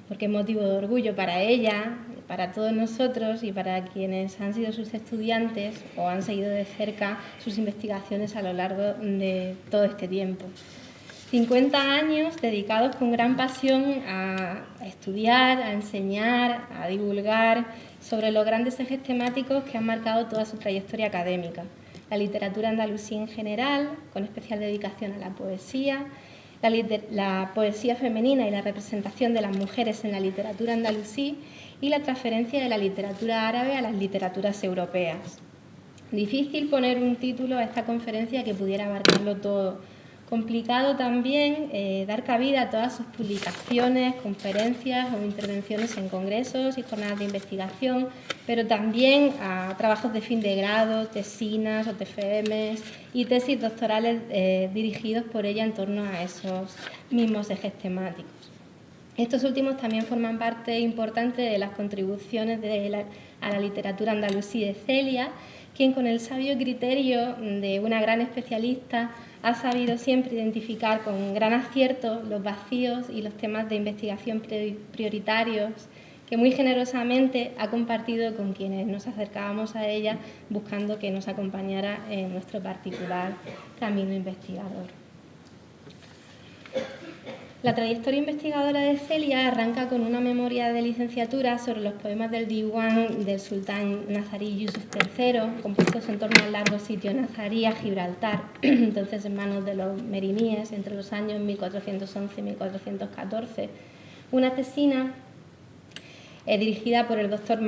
porque es motivo de orgullo para ella, para todos nosotros y para quienes han sido sus estudiantes o han seguido de cerca sus investigaciones a lo largo de todo este tiempo. 50 años dedicados con gran pasión a estudiar, a enseñar, a divulgar sobre los grandes ejes temáticos que han marcado toda su trayectoria académica. La literatura andalusí en general, con especial dedicación a la poesía, la poesía femenina y la representación de las mujeres en la literatura andalusí, y la transferencia de la literatura árabe a las literaturas europeas. Difícil poner un título a esta conferencia que pudiera abarcarlo todo. Complicado también dar cabida a todas sus publicaciones, conferencias o intervenciones en congresos y jornadas de investigación, pero también a trabajos de fin de grado, tesinas o TFMs y tesis doctorales dirigidos por ella en torno a esos mismos ejes temáticos. Estos últimos también forman parte importante de las contribuciones a la literatura andalusí de Celia, quien con el sabio criterio de una gran especialista ha sabido siempre identificar con gran acierto los vacíos y los temas de investigación prioritarios que muy generosamente ha compartido con quienes nos acercábamos a ella buscando que nos acompañara en nuestro particular camino investigador. La trayectoria investigadora de Celia arranca con una memoria de licenciatura sobre los poemas del Diwan del sultán nazarí Yusuf III, compuestos en torno al largo sitio nazarí a Gibraltar, entonces en manos de los meriníes, entre los años 1411 y 1414. Una tesina dirigida por el doctor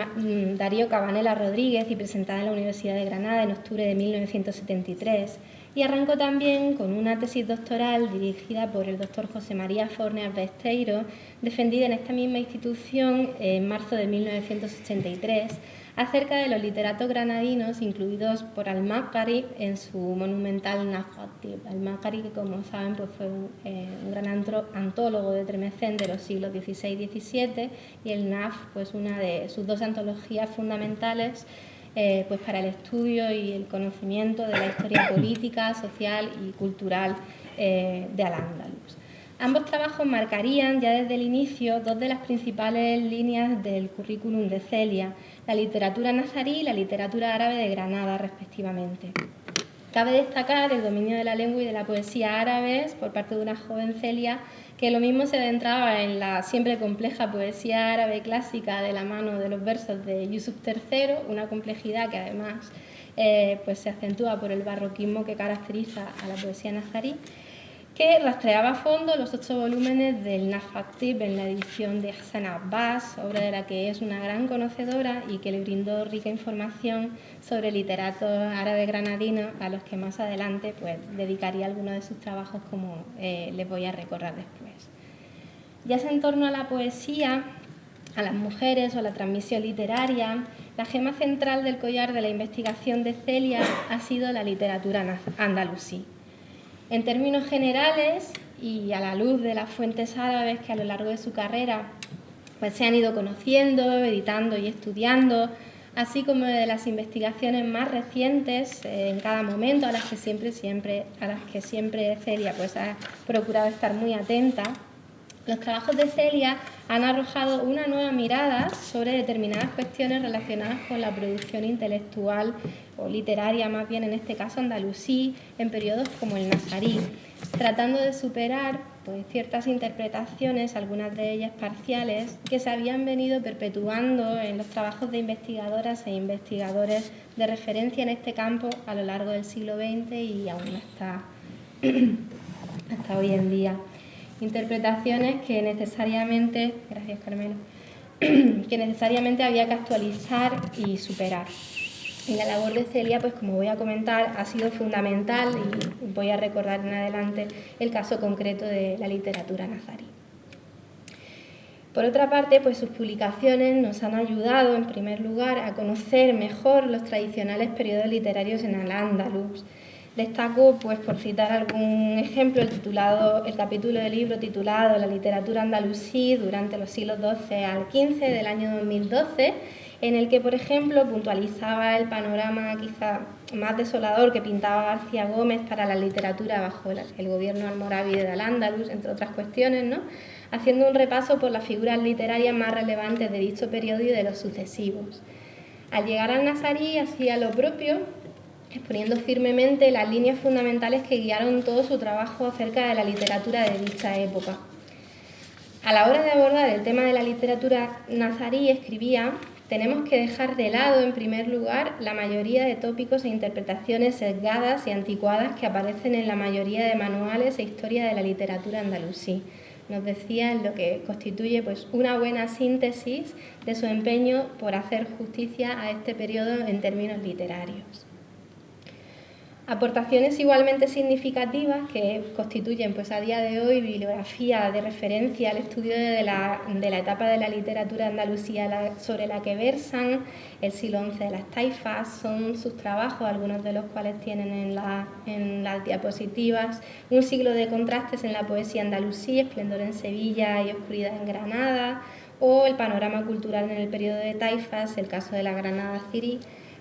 Darío Cabanela Rodríguez y presentada en la Universidad de Granada en octubre de 1973. Y arrancó también con una tesis doctoral dirigida por el doctor José María Fornes Besteiro, defendida en esta misma institución en marzo de 1983, acerca de los literatos granadinos incluidos por Al-Maqari en su monumental Nafs at-Tib. Al-Maqari, que como saben pues fue un gran antólogo de Tlemcen de los siglos XVI y XVII, y el Nafs, pues una de sus dos antologías fundamentales pues para el estudio y el conocimiento de la historia política, social y cultural de Al-Ándalus. Ambos trabajos marcarían ya desde el inicio dos de las principales líneas del currículum de Celia, la literatura nazarí y la literatura árabe de Granada, respectivamente. Cabe destacar el dominio de la lengua y de la poesía árabes por parte de una joven Celia que lo mismo se adentraba en la siempre compleja poesía árabe clásica de la mano de los versos de Yusuf III, una complejidad que además pues se acentúa por el barroquismo que caracteriza a la poesía nazarí, que rastreaba a fondo los 8 volúmenes del Nafs at-Tib en la edición de Hassan Abbas, obra de la que es una gran conocedora y que le brindó rica información sobre literatos árabes granadinos, a los que más adelante pues, dedicaría algunos de sus trabajos, como les voy a recordar después. Ya sea en torno a la poesía, a las mujeres o a la transmisión literaria, la gema central del collar de la investigación de Celia ha sido la literatura andalusí. En términos generales, y a la luz de las fuentes árabes que a lo largo de su carrera pues, se han ido conociendo, editando y estudiando, así como de las investigaciones más recientes en cada momento, a las que siempre Celia pues, ha procurado estar muy atenta, los trabajos de Celia han arrojado una nueva mirada sobre determinadas cuestiones relacionadas con la producción intelectual o literaria, más bien en este caso andalusí, en periodos como el nazarí, tratando de superar pues, ciertas interpretaciones, algunas de ellas parciales, que se habían venido perpetuando en los trabajos de investigadoras e investigadores de referencia en este campo a lo largo del siglo XX y aún hasta hoy en día. Interpretaciones que necesariamente, gracias Carmelo, que necesariamente había que actualizar y superar. Y la labor de Celia, pues como voy a comentar, ha sido fundamental y voy a recordar en adelante el caso concreto de la literatura nazarí. Por otra parte, pues sus publicaciones nos han ayudado, en primer lugar, a conocer mejor los tradicionales periodos literarios en Al-Ándalus. Destaco, pues, por citar algún ejemplo, el capítulo del libro titulado La literatura andalusí durante los siglos XII al XV del año 2012, en el que, por ejemplo, puntualizaba el panorama quizá más desolador que pintaba García Gómez para la literatura bajo el gobierno almorávide de Al-Ándalus, entre otras cuestiones, ¿no?, haciendo un repaso por las figuras literarias más relevantes de dicho periodo y de los sucesivos. Al llegar al nazarí hacía lo propio, exponiendo firmemente las líneas fundamentales que guiaron todo su trabajo acerca de la literatura de dicha época. A la hora de abordar el tema de la literatura nazarí, escribía: tenemos que dejar de lado, en primer lugar, la mayoría de tópicos e interpretaciones sesgadas y anticuadas que aparecen en la mayoría de manuales e historia de la literatura andalusí. Nos decía en lo que constituye pues, una buena síntesis de su empeño por hacer justicia a este periodo en términos literarios. Aportaciones igualmente significativas que constituyen pues, a día de hoy bibliografía de referencia al estudio de la etapa de la literatura andalusía sobre la que versan el siglo XI de las taifas, son sus trabajos, algunos de los cuales tienen en las diapositivas: Un siglo de contrastes en la poesía andalusí, Esplendor en Sevilla y Oscuridad en Granada, o El panorama cultural en el periodo de taifas, el caso de la Granada cirí,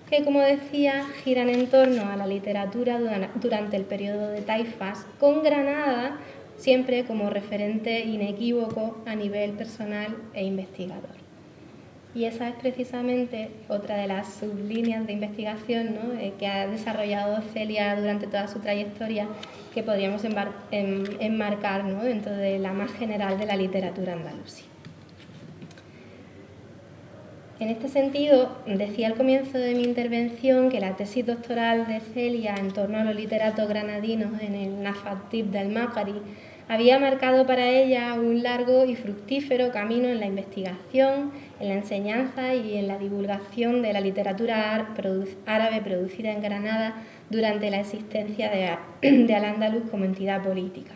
que, como decía, giran en torno a la literatura durante el periodo de taifas, con Granada siempre como referente inequívoco a nivel personal e investigador. Y esa es precisamente otra de las sublíneas de investigación, ¿no?, que ha desarrollado Celia durante toda su trayectoria, que podríamos enmarcar, ¿no?, dentro de la más general de la literatura andalusí. En este sentido, decía al comienzo de mi intervención que la tesis doctoral de Celia en torno a los literatos granadinos en el Nafs at-Tib del Maqari había marcado para ella un largo y fructífero camino en la investigación, en la enseñanza y en la divulgación de la literatura árabe producida en Granada durante la existencia de Al-Ándalus como entidad política.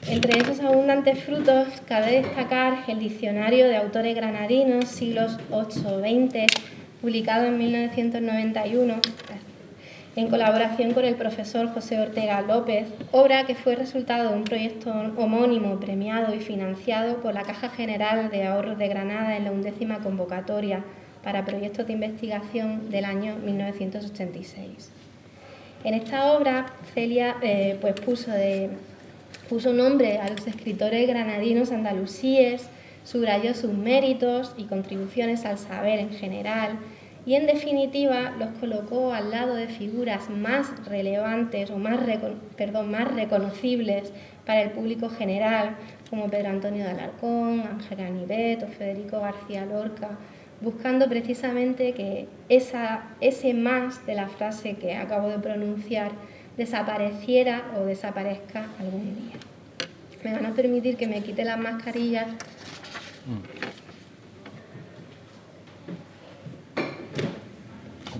Entre esos abundantes frutos cabe destacar el Diccionario de Autores Granadinos, siglos VIII-XX, publicado en 1991, en colaboración con el profesor José Ortega López, obra que fue resultado de un proyecto homónimo premiado y financiado por la Caja General de Ahorros de Granada en la 11ª convocatoria para proyectos de investigación del año 1986. En esta obra, Celia pues puso nombre a los escritores granadinos andalusíes, subrayó sus méritos y contribuciones al saber en general y, en definitiva, los colocó al lado de figuras más relevantes o más reconocibles para el público general, como Pedro Antonio de Alarcón, Ángel Ganivet o Federico García Lorca, buscando precisamente que ese más de la frase que acabo de pronunciar desapareciera o desaparezca algún día. Me van a permitir que me quite las mascarillas.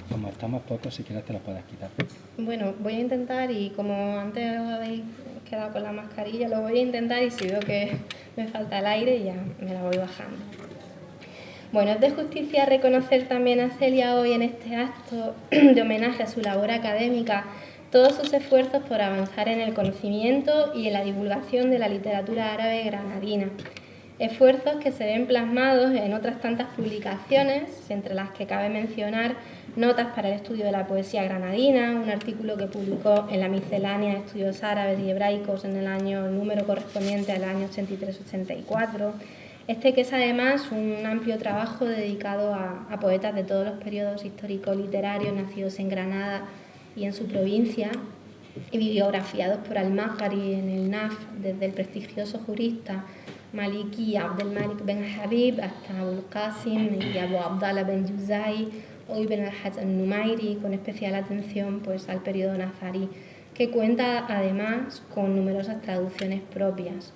Como estamos pocos, si quieres te las puedes quitar. Bueno, voy a intentar, y como antes os habéis quedado con la mascarilla, lo voy a intentar, y si veo que me falta el aire ya me la voy bajando. Bueno, es de justicia reconocer también a Celia hoy en este acto de homenaje a su labor académica todos sus esfuerzos por avanzar en el conocimiento y en la divulgación de la literatura árabe granadina. Esfuerzos que se ven plasmados en otras tantas publicaciones, entre las que cabe mencionar Notas para el estudio de la poesía granadina, un artículo que publicó en la Miscelánea de Estudios Árabes y Hebraicos en el número correspondiente al año 83-84, que es además un amplio trabajo dedicado a poetas de todos los periodos histórico-literarios nacidos en Granada y en su provincia, y bibliografiados por Al-Maghari en el NAF, desde el prestigioso jurista Maliki Abdelmalik Ben Habib hasta Abul Qasim y Abu Abdallah Ben Juzai o Ibn al-Hajj al-Numairi, con especial atención pues al periodo nazarí, que cuenta además con numerosas traducciones propias.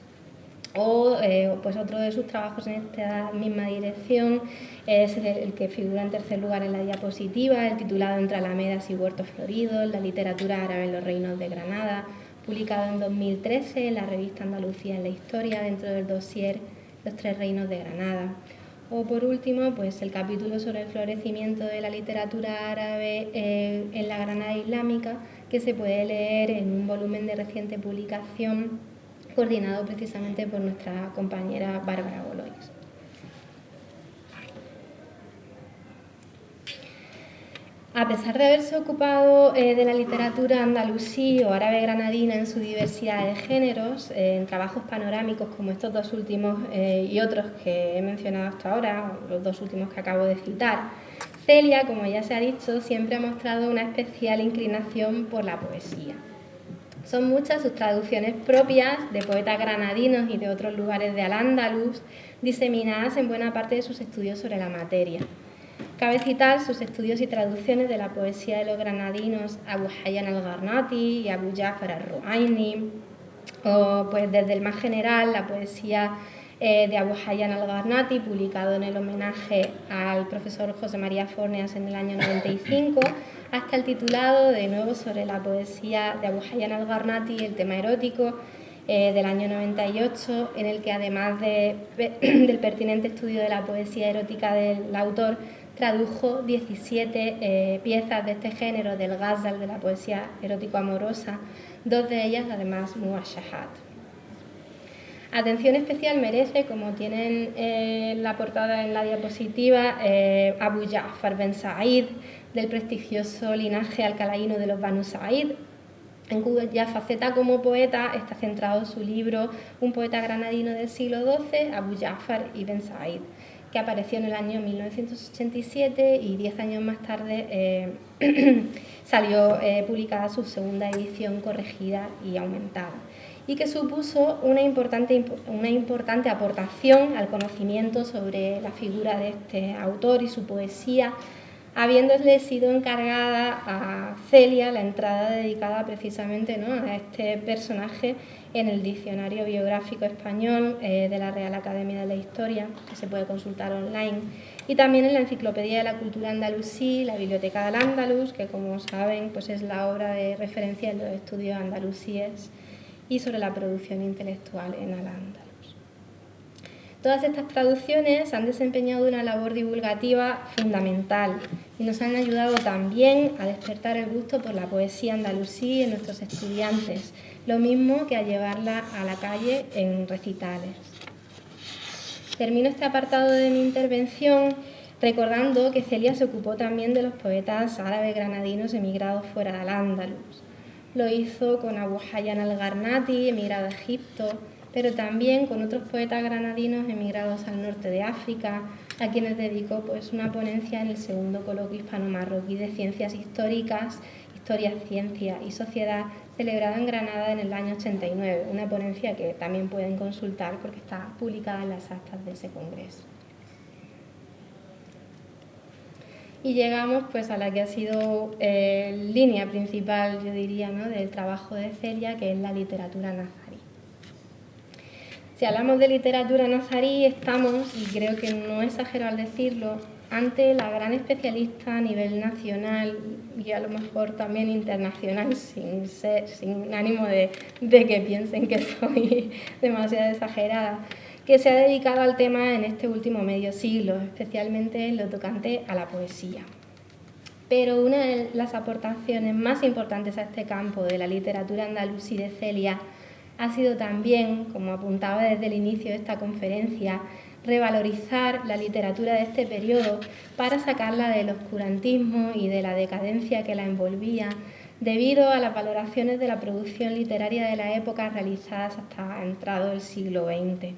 Pues otro de sus trabajos en esta misma dirección es el que figura en tercer lugar en la diapositiva, el titulado Entre alamedas y huertos floridos, la literatura árabe en los reinos de Granada, publicado en 2013 en la revista Andalucía en la Historia, dentro del dossier Los Tres Reinos de Granada. O por último, pues el capítulo sobre el florecimiento de la literatura árabe en la Granada islámica, que se puede leer en un volumen de reciente publicación coordinado precisamente por nuestra compañera Bárbara Golois. A pesar de haberse ocupado de la literatura andalusí o árabe granadina en su diversidad de géneros, en trabajos panorámicos como estos dos últimos y otros que he mencionado hasta ahora, los dos últimos que acabo de citar, Celia, como ya se ha dicho, siempre ha mostrado una especial inclinación por la poesía. Son muchas sus traducciones propias de poetas granadinos y de otros lugares de Al-Ándalus, diseminadas en buena parte de sus estudios sobre la materia. Cabe citar sus estudios y traducciones de la poesía de los granadinos Abu Hayyan al-Gharnati y Abu Ja'far al-Ru'ayni, o pues desde el más general la poesía de Abu Hayyan al-Gharnati, publicado en el homenaje al profesor José María Forneas en el año 95, hasta el titulado de nuevo sobre la poesía de Abu Hayyan al-Gharnati, el tema erótico, del año 98, en el que además del pertinente estudio de la poesía erótica del autor, tradujo 17 piezas de este género, del ghazal, de la poesía erótico-amorosa, dos de ellas además muashahat. Atención especial merece, como tienen la portada en la diapositiva, Abu Ja'far Ben Sa'id, del prestigioso linaje alcalaíno de los Banu Sa'id, en cuya faceta como poeta está centrado su libro Un poeta granadino del siglo XII, Abu Ja'far ibn Sa'id, que apareció en el año 1987 y 10 años más tarde salió publicada su segunda edición corregida y aumentada, y que supuso una importante aportación al conocimiento sobre la figura de este autor y su poesía, habiéndole sido encargada a Celia la entrada dedicada precisamente, ¿no?, a este personaje en el Diccionario Biográfico Español de la Real Academia de la Historia, que se puede consultar online, y también en la Enciclopedia de la Cultura Andalusí, la Biblioteca del Andalus, que como saben pues es la obra de referencia en los estudios andalusíes y sobre la producción intelectual en Al-Ándalus. Todas estas traducciones han desempeñado una labor divulgativa fundamental y nos han ayudado también a despertar el gusto por la poesía andalusí en nuestros estudiantes, lo mismo que a llevarla a la calle en recitales. Termino este apartado de mi intervención recordando que Celia se ocupó también de los poetas árabes granadinos emigrados fuera de Al-Ándalus. Lo hizo con Abu Hayyan al-Garnati, emigrado a Egipto, pero también con otros poetas granadinos emigrados al norte de África, a quienes dedicó pues, una ponencia en el segundo coloquio hispano-marroquí de Ciencias Históricas, Historia, Ciencia y Sociedad, celebrado en Granada en el año 89, una ponencia que también pueden consultar porque está publicada en las actas de ese congreso. Y llegamos pues, a la que ha sido línea principal, yo diría, ¿no? del trabajo de Celia, que es la literatura nazarí. Si hablamos de literatura nazarí, estamos, y creo que no exagero al decirlo, ante la gran especialista a nivel nacional y a lo mejor también internacional, sin ánimo de que piensen que soy demasiado exagerada, que se ha dedicado al tema en este último medio siglo, especialmente en lo tocante a la poesía. Pero una de las aportaciones más importantes a este campo de la literatura andalusí de Celia ha sido también, como apuntaba desde el inicio de esta conferencia, revalorizar la literatura de este periodo para sacarla del oscurantismo y de la decadencia que la envolvía, debido a las valoraciones de la producción literaria de la época realizadas hasta entrado el siglo XX.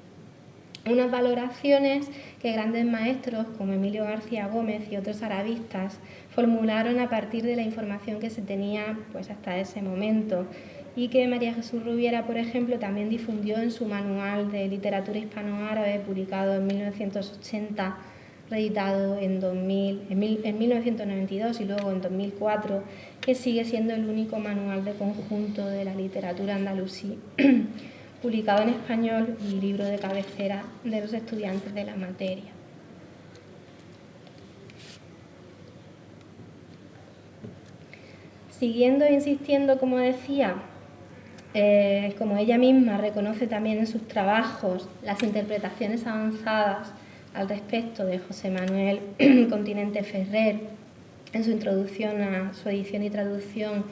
Unas valoraciones que grandes maestros como Emilio García Gómez y otros arabistas formularon a partir de la información que se tenía pues, hasta ese momento, y que María Jesús Rubiera, por ejemplo, también difundió en su manual de literatura hispanoárabe, publicado en 1980, reeditado en 1992 y luego en 2004, que sigue siendo el único manual de conjunto de la literatura andalusí, publicado en español y libro de cabecera de los estudiantes de la materia. Siguiendo e insistiendo, como decía, como ella misma reconoce también en sus trabajos, las interpretaciones avanzadas al respecto de José Manuel Continente Ferrer, en su introducción a su edición y traducción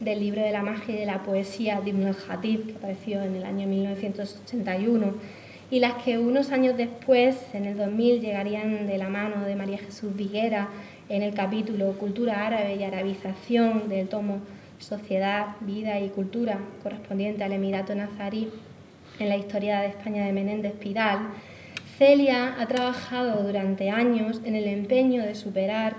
del libro de la magia y de la poesía de Ibn al-Jatib, que apareció en el año 1981, y las que unos años después, en el 2000, llegarían de la mano de María Jesús Viguera en el capítulo Cultura árabe y arabización del tomo Sociedad, Vida y Cultura, correspondiente al Emirato Nazarí en la historia de España de Menéndez Pidal. Celia ha trabajado durante años en el empeño de superar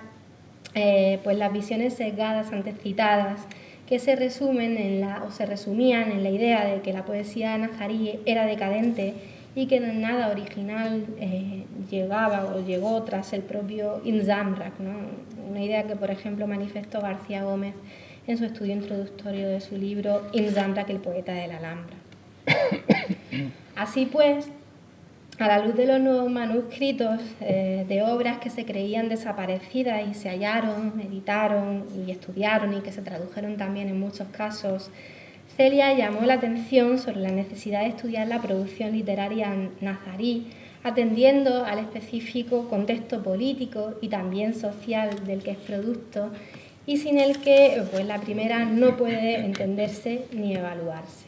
pues las visiones sesgadas antes citadas, que se resumían en la idea de que la poesía nazarí era decadente y que nada original llegó tras el propio Ibn Zamrak, ¿no? Una idea que, por ejemplo, manifestó García Gómez en su estudio introductorio de su libro Ibn Zamrak, el poeta de la Alhambra. Así pues, a la luz de los nuevos manuscritos de obras que se creían desaparecidas y se hallaron, editaron y estudiaron y que se tradujeron también en muchos casos, Celia llamó la atención sobre la necesidad de estudiar la producción literaria nazarí, atendiendo al específico contexto político y también social del que es producto, y sin el que pues, la primera no puede entenderse ni evaluarse.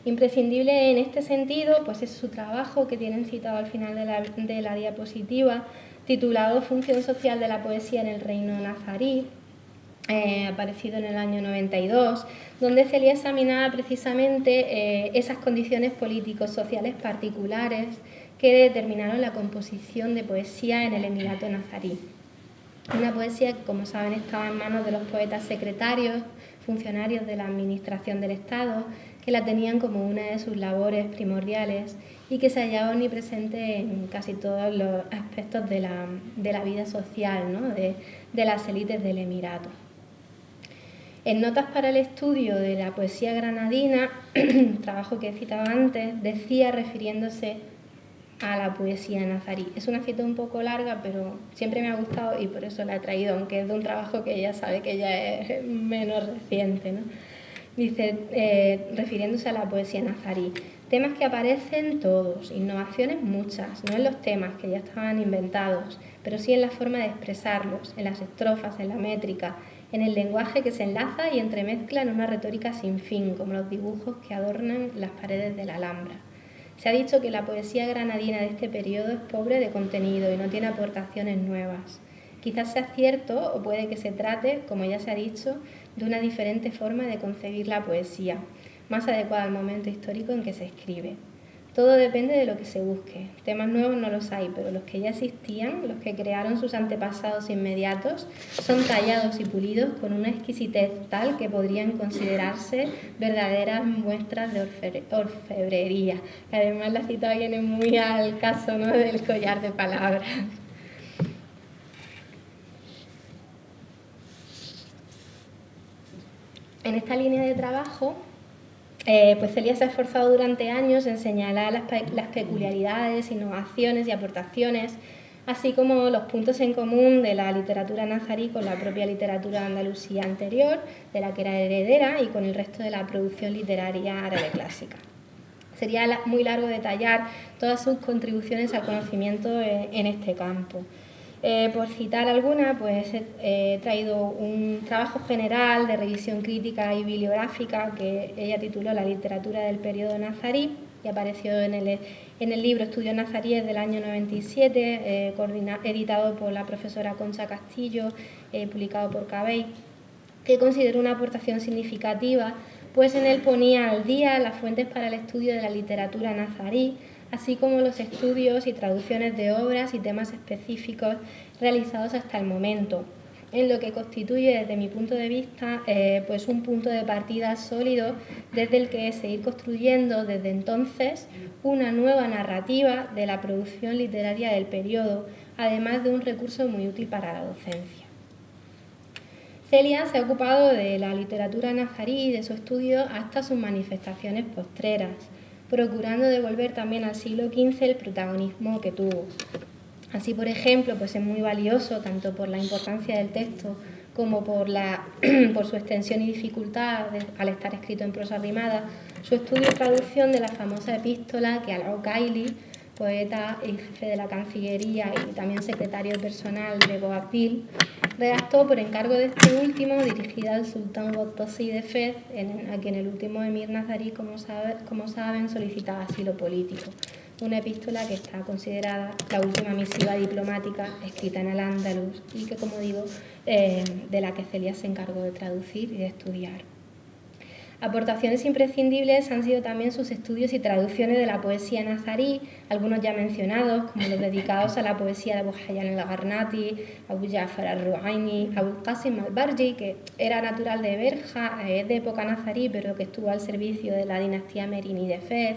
Imprescindible en este sentido pues, es su trabajo, que tienen citado al final de la diapositiva, titulado Función social de la poesía en el reino nazarí, aparecido en el año 92, donde Celia examinaba precisamente esas condiciones políticos sociales particulares que determinaron la composición de poesía en el Emirato Nazarí. Una poesía que, como saben, estaba en manos de los poetas secretarios, funcionarios de la administración del Estado, que la tenían como una de sus labores primordiales y que se hallaba omnipresente en casi todos los aspectos de la vida social, ¿no? de las élites del Emirato. En Notas para el estudio de la poesía granadina, trabajo que he citado antes, decía, refiriéndose a la poesía nazarí. Es una cita un poco larga, pero siempre me ha gustado y por eso la he traído, aunque es de un trabajo que ella sabe que ya es menos reciente, ¿no? dice, refiriéndose a la poesía nazarí, temas que aparecen todos, innovaciones muchas, no en los temas que ya estaban inventados, pero sí en la forma de expresarlos, en las estrofas, en la métrica, en el lenguaje que se enlaza y entremezcla en una retórica sin fin, como los dibujos que adornan las paredes de la Alhambra. Se ha dicho que la poesía granadina de este periodo es pobre de contenido y no tiene aportaciones nuevas. Quizás sea cierto, o puede que se trate, como ya se ha dicho, de una diferente forma de concebir la poesía, más adecuada al momento histórico en que se escribe. Todo depende de lo que se busque. Temas nuevos no los hay, pero los que ya existían, los que crearon sus antepasados inmediatos, son tallados y pulidos con una exquisitez tal que podrían considerarse verdaderas muestras de orfebrería. Además, la cita viene muy al caso, ¿no?, del collar de palabras. En esta línea de trabajo, pues Celia se ha esforzado durante años en señalar las peculiaridades, innovaciones y aportaciones, así como los puntos en común de la literatura nazarí con la propia literatura andalusí anterior, de la que era heredera, y con el resto de la producción literaria árabe clásica. Sería muy largo detallar todas sus contribuciones al conocimiento en este campo. Por citar alguna, pues he traído un trabajo general de revisión crítica y bibliográfica que ella tituló La literatura del periodo nazarí, y apareció en el libro Estudios nazaríes del año 97, editado por la profesora Concha Castillo, publicado por Cabell, que considero una aportación significativa, pues en él ponía al día las fuentes para el estudio de la literatura nazarí, así como los estudios y traducciones de obras y temas específicos realizados hasta el momento, en lo que constituye, desde mi punto de vista, pues un punto de partida sólido desde el que seguir construyendo desde entonces una nueva narrativa de la producción literaria del periodo, además de un recurso muy útil para la docencia. Celia se ha ocupado de la literatura nazarí y de su estudio hasta sus manifestaciones postreras, procurando devolver también al siglo XV el protagonismo que tuvo. Así, por ejemplo, pues es muy valioso, tanto por la importancia del texto como por su extensión y dificultad al estar escrito en prosa rimada, su estudio y traducción de la famosa epístola que Al-Ukaili, poeta y jefe de la Cancillería y también secretario personal de Boabdil, redactó por encargo de este último, dirigida al sultán Bottosi de Fez, a quien el último emir nazarí, como saben, solicitaba asilo político. Una epístola que está considerada la última misiva diplomática escrita en Al-Ándalus y que, como digo, de la que Celia se encargó de traducir y de estudiar. Aportaciones imprescindibles han sido también sus estudios y traducciones de la poesía nazarí, algunos ya mencionados, como los dedicados a la poesía de Abu Hayyan al-Gharnati, Abu Ja'far al-Ruhaini, Abu Qasim al-Barji, que era natural de Berja, es de época nazarí, pero que estuvo al servicio de la dinastía merini de Fez,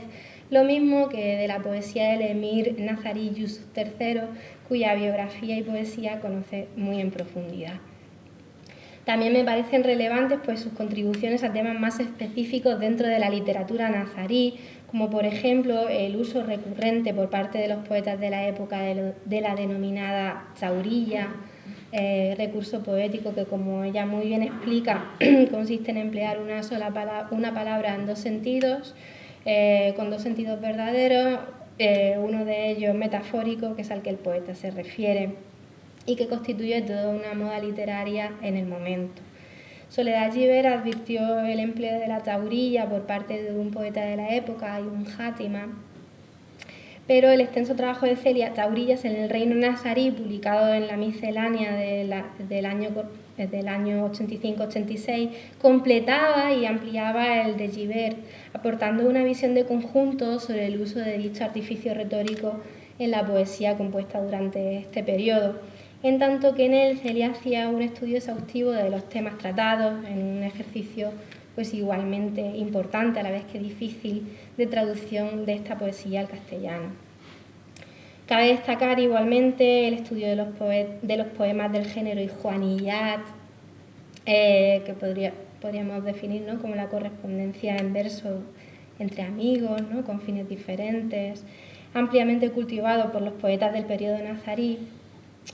lo mismo que de la poesía del emir nazarí Yusuf III, cuya biografía y poesía conoce muy en profundidad. También me parecen relevantes pues, sus contribuciones a temas más específicos dentro de la literatura nazarí, como por ejemplo el uso recurrente por parte de los poetas de la época de la denominada chaurilla, recurso poético que, como ella muy bien explica, consiste en emplear una palabra en dos sentidos, con dos sentidos verdaderos, uno de ellos metafórico, que es al que el poeta se refiere, y que constituye toda una moda literaria en el momento. Soledad Giver advirtió el empleo de la taurilla por parte de un poeta de la época, Ibn Játima, pero el extenso trabajo de Celia, Taurillas en el Reino Nazarí, publicado en la miscelánea del año 85-86, completaba y ampliaba el de Giver, aportando una visión de conjunto sobre el uso de dicho artificio retórico en la poesía compuesta durante este periodo, en tanto que en él Celia hacía un estudio exhaustivo de los temas tratados, en un ejercicio pues igualmente importante, a la vez que difícil, de traducción de esta poesía al castellano. Cabe destacar igualmente el estudio de los poemas del género Ikhwaniyat, que podríamos definir, ¿no?, como la correspondencia en verso entre amigos, ¿no?, con fines diferentes, ampliamente cultivado por los poetas del periodo nazarí,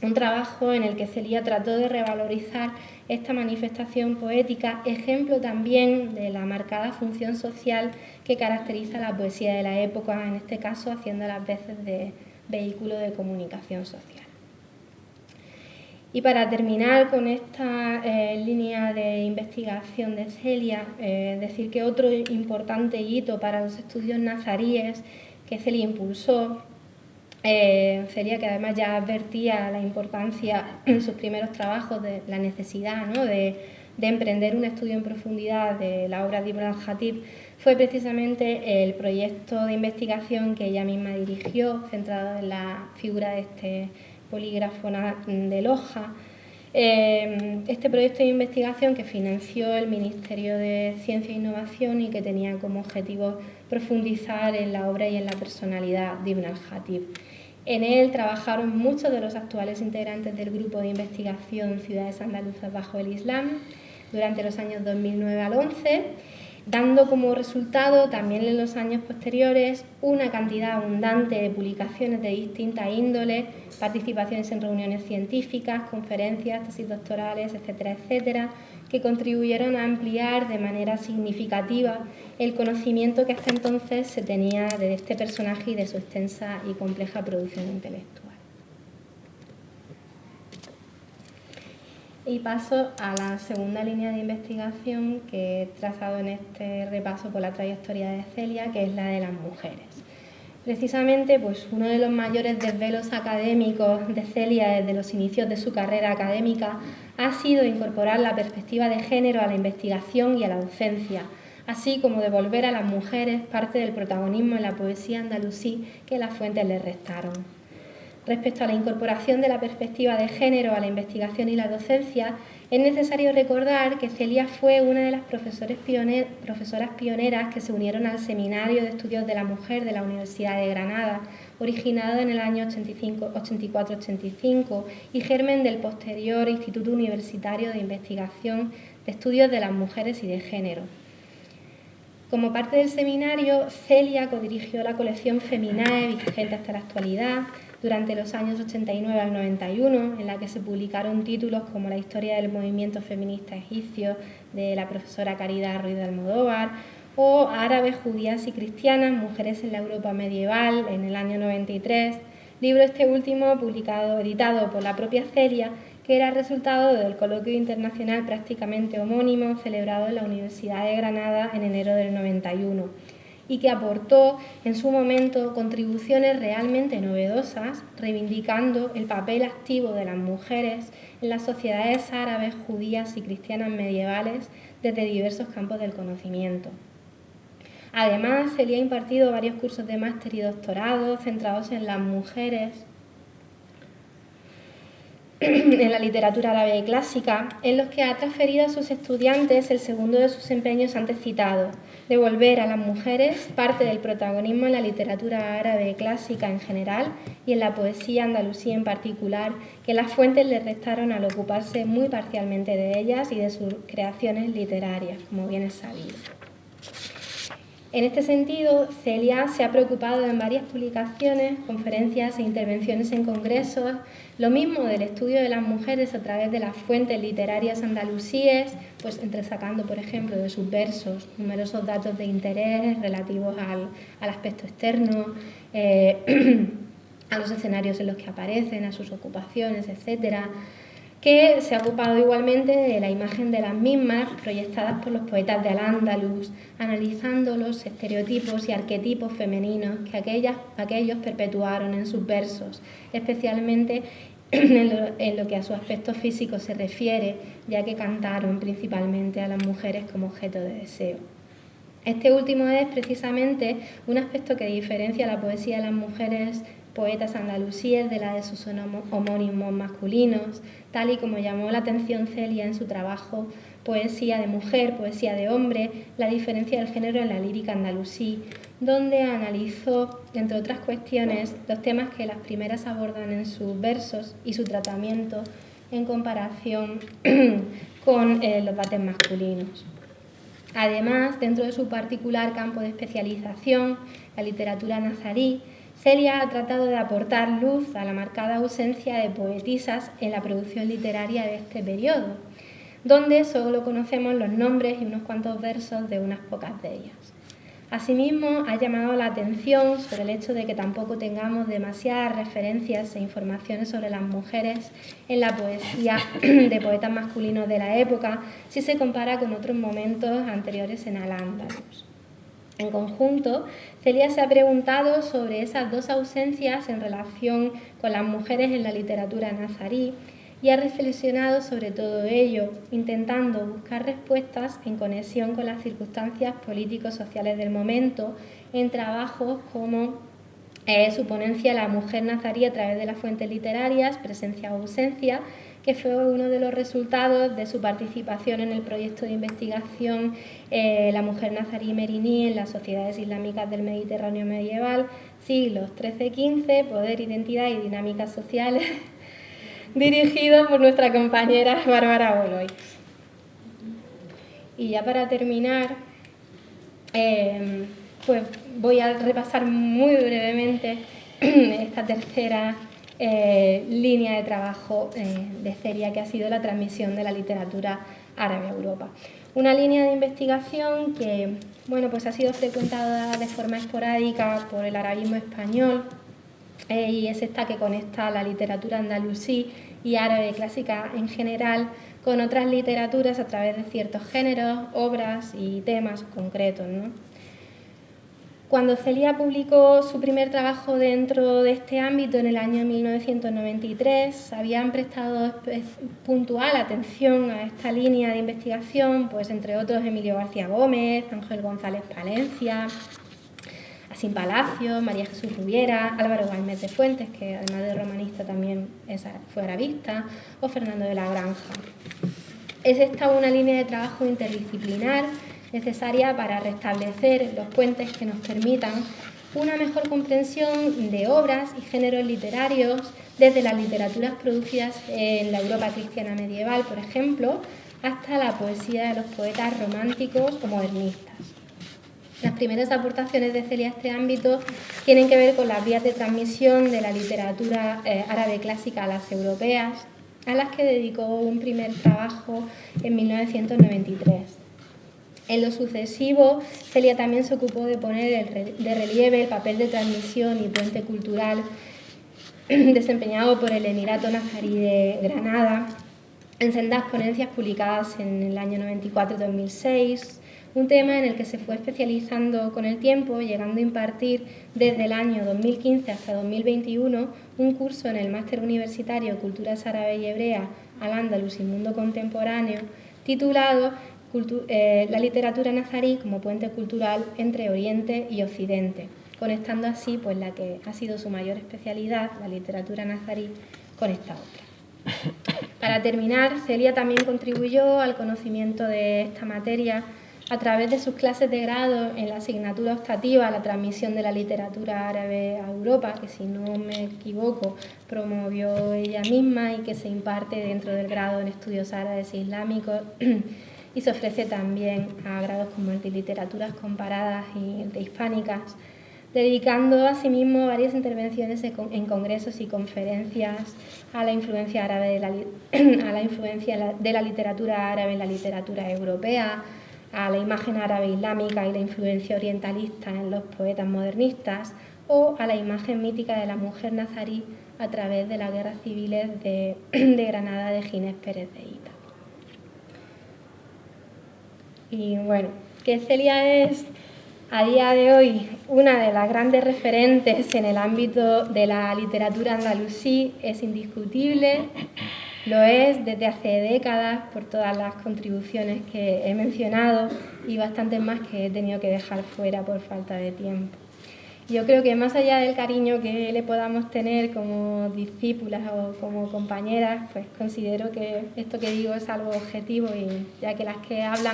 un trabajo en el que Celia trató de revalorizar esta manifestación poética, ejemplo también de la marcada función social que caracteriza la poesía de la época, en este caso haciendo las veces de vehículo de comunicación social. Y para terminar con esta línea de investigación de Celia, decir que otro importante hito para los estudios nazaríes que Celia impulsó, Celia, que además ya advertía la importancia en sus primeros trabajos de la necesidad, ¿no?, de emprender un estudio en profundidad de la obra de Ibn al-Khatib, fue precisamente el proyecto de investigación que ella misma dirigió, centrado en la figura de este polígrafo de Loja. Este proyecto de investigación que financió el Ministerio de Ciencia e Innovación y que tenía como objetivo profundizar en la obra y en la personalidad de Ibn al-Khatib. En él trabajaron muchos de los actuales integrantes del grupo de investigación Ciudades Andaluzas bajo el Islam durante los años 2009 al 11, dando como resultado también en los años posteriores una cantidad abundante de publicaciones de distinta índole, participaciones en reuniones científicas, conferencias, tesis doctorales, etcétera, etcétera, que contribuyeron a ampliar de manera significativa el conocimiento que hasta entonces se tenía de este personaje y de su extensa y compleja producción intelectual. Y paso a la segunda línea de investigación que he trazado en este repaso por la trayectoria de Celia, que es la de las mujeres. Precisamente, pues uno de los mayores desvelos académicos de Celia desde los inicios de su carrera académica ha sido incorporar la perspectiva de género a la investigación y a la docencia, así como devolver a las mujeres parte del protagonismo en la poesía andalusí que las fuentes les restaron. Respecto a la incorporación de la perspectiva de género a la investigación y la docencia, es necesario recordar que Celia fue una de las profesoras pioneras que se unieron al Seminario de Estudios de la Mujer de la Universidad de Granada, originado en el año 84-85 y germen del posterior Instituto Universitario de Investigación de Estudios de las Mujeres y de Género. Como parte del seminario, Celia codirigió la colección Feminae, vigente hasta la actualidad, durante los años 89 al 91, en la que se publicaron títulos como La historia del movimiento feminista egipcio, de la profesora Caridad Ruiz de Almodóvar, o Árabes, judías y cristianas, mujeres en la Europa medieval, en el año 93, libro este último editado por la propia Celia, que era resultado del coloquio internacional prácticamente homónimo celebrado en la Universidad de Granada en enero del 91, y que aportó en su momento contribuciones realmente novedosas, reivindicando el papel activo de las mujeres en las sociedades árabes, judías y cristianas medievales desde diversos campos del conocimiento. Además, Celia ha impartido varios cursos de máster y doctorado centrados en las mujeres en la literatura árabe clásica, en los que ha transferido a sus estudiantes el segundo de sus empeños antes citados, devolver a las mujeres parte del protagonismo en la literatura árabe clásica en general y en la poesía andalusí en particular, que las fuentes le restaron al ocuparse muy parcialmente de ellas y de sus creaciones literarias, como bien es sabido. En este sentido, Celia se ha preocupado en varias publicaciones, conferencias e intervenciones en congresos, lo mismo del estudio de las mujeres a través de las fuentes literarias andalusíes, pues entresacando, por ejemplo, de sus versos numerosos datos de interés relativos al aspecto externo, a los escenarios en los que aparecen, a sus ocupaciones, etcétera, que se ha ocupado igualmente de la imagen de las mismas proyectadas por los poetas de Al-Ándalus, analizando los estereotipos y arquetipos femeninos que aquellos perpetuaron en sus versos, especialmente en lo que a su aspecto físico se refiere, ya que cantaron principalmente a las mujeres como objeto de deseo. Este último es precisamente un aspecto que diferencia la poesía de las mujeres poetas andalusíes de la de sus homónimos masculinos, tal y como llamó la atención Celia en su trabajo Poesía de mujer, poesía de hombre, la diferencia del género en la lírica andalusí, donde analizó, entre otras cuestiones, los temas que las primeras abordan en sus versos y su tratamiento en comparación con los vates masculinos. Además, dentro de su particular campo de especialización, la literatura nazarí, Celia ha tratado de aportar luz a la marcada ausencia de poetisas en la producción literaria de este periodo, donde solo conocemos los nombres y unos cuantos versos de unas pocas de ellas. Asimismo, ha llamado la atención sobre el hecho de que tampoco tengamos demasiadas referencias e informaciones sobre las mujeres en la poesía de poetas masculinos de la época, si se compara con otros momentos anteriores en Al-Ándalus. En conjunto, Celia se ha preguntado sobre esas dos ausencias en relación con las mujeres en la literatura nazarí y ha reflexionado sobre todo ello, intentando buscar respuestas en conexión con las circunstancias político-sociales del momento en trabajos como su ponencia La mujer nazarí a través de las fuentes literarias, presencia o ausencia, que fue uno de los resultados de su participación en el proyecto de investigación La mujer nazarí meriní en las sociedades islámicas del Mediterráneo medieval, siglos XIII-XV, poder, identidad y dinámicas sociales, dirigido por nuestra compañera Bárbara Boloy. Y ya para terminar, pues voy a repasar muy brevemente esta tercera línea de trabajo de Celia, que ha sido la transmisión de la literatura árabe a Europa. Una línea de investigación que, bueno, pues ha sido frecuentada de forma esporádica por el arabismo español, y es esta que conecta la literatura andalusí y árabe clásica en general con otras literaturas a través de ciertos géneros, obras y temas concretos, ¿no? Cuando Celia publicó su primer trabajo dentro de este ámbito en el año 1993, habían prestado puntual atención a esta línea de investigación, pues entre otros Emilio García Gómez, Ángel González Palencia, Asín Palacio, María Jesús Rubiera, Álvaro Galmez de Fuentes, que además de romanista también fue arabista, o Fernando de la Granja. Es esta una línea de trabajo interdisciplinar necesaria para restablecer los puentes que nos permitan una mejor comprensión de obras y géneros literarios desde las literaturas producidas en la Europa cristiana medieval, por ejemplo, hasta la poesía de los poetas románticos o modernistas. Las primeras aportaciones de Celia a este ámbito tienen que ver con las vías de transmisión de la literatura árabe clásica a las europeas, a las que dedicó un primer trabajo en 1993. En lo sucesivo, Celia también se ocupó de poner de relieve el papel de transmisión y puente cultural desempeñado por el Emirato Nazarí de Granada en sendas ponencias publicadas en el año 94-2006, un tema en el que se fue especializando con el tiempo, llegando a impartir desde el año 2015 hasta 2021 un curso en el Máster Universitario Culturas Árabe y Hebrea, Al-Ándalus y Mundo Contemporáneo, titulado La literatura nazarí como puente cultural entre Oriente y Occidente, conectando así pues la que ha sido su mayor especialidad, la literatura nazarí, con esta otra. Para terminar, Celia también contribuyó al conocimiento de esta materia a través de sus clases de grado en la asignatura optativa La transmisión de la literatura árabe a Europa, que si no me equivoco promovió ella misma y que se imparte dentro del grado en estudios árabes e islámicos y se ofrece también a grados como el de literaturas comparadas y el de hispánicas, dedicando asimismo varias intervenciones en congresos y conferencias a la influencia árabe de la literatura árabe en la literatura europea, a la imagen árabe islámica y la influencia orientalista en los poetas modernistas, o a la imagen mítica de la mujer nazarí a través de las guerras civiles de Granada de Ginés Pérez de Hita. Y bueno, que Celia es a día de hoy una de las grandes referentes en el ámbito de la literatura andalusí es indiscutible. Lo es desde hace décadas por todas las contribuciones que he mencionado y bastantes más que he tenido que dejar fuera por falta de tiempo. Yo creo que más allá del cariño que le podamos tener como discípulas o como compañeras, pues considero que esto que digo es algo objetivo, y ya que la que habla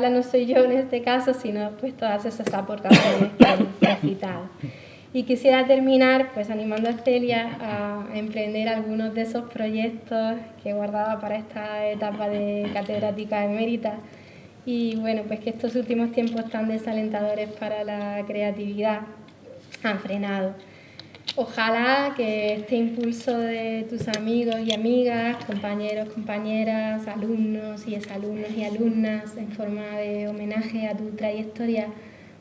no soy yo en este caso, sino pues todas esas aportaciones que he citado. Y quisiera terminar pues animando a Celia a emprender algunos de esos proyectos que guardaba para esta etapa de catedrática emérita, y bueno, pues que estos últimos tiempos tan desalentadores para la creatividad han frenado. Ojalá que este impulso de tus amigos y amigas, compañeros, compañeras, alumnos y exalumnos y alumnas en forma de homenaje a tu trayectoria,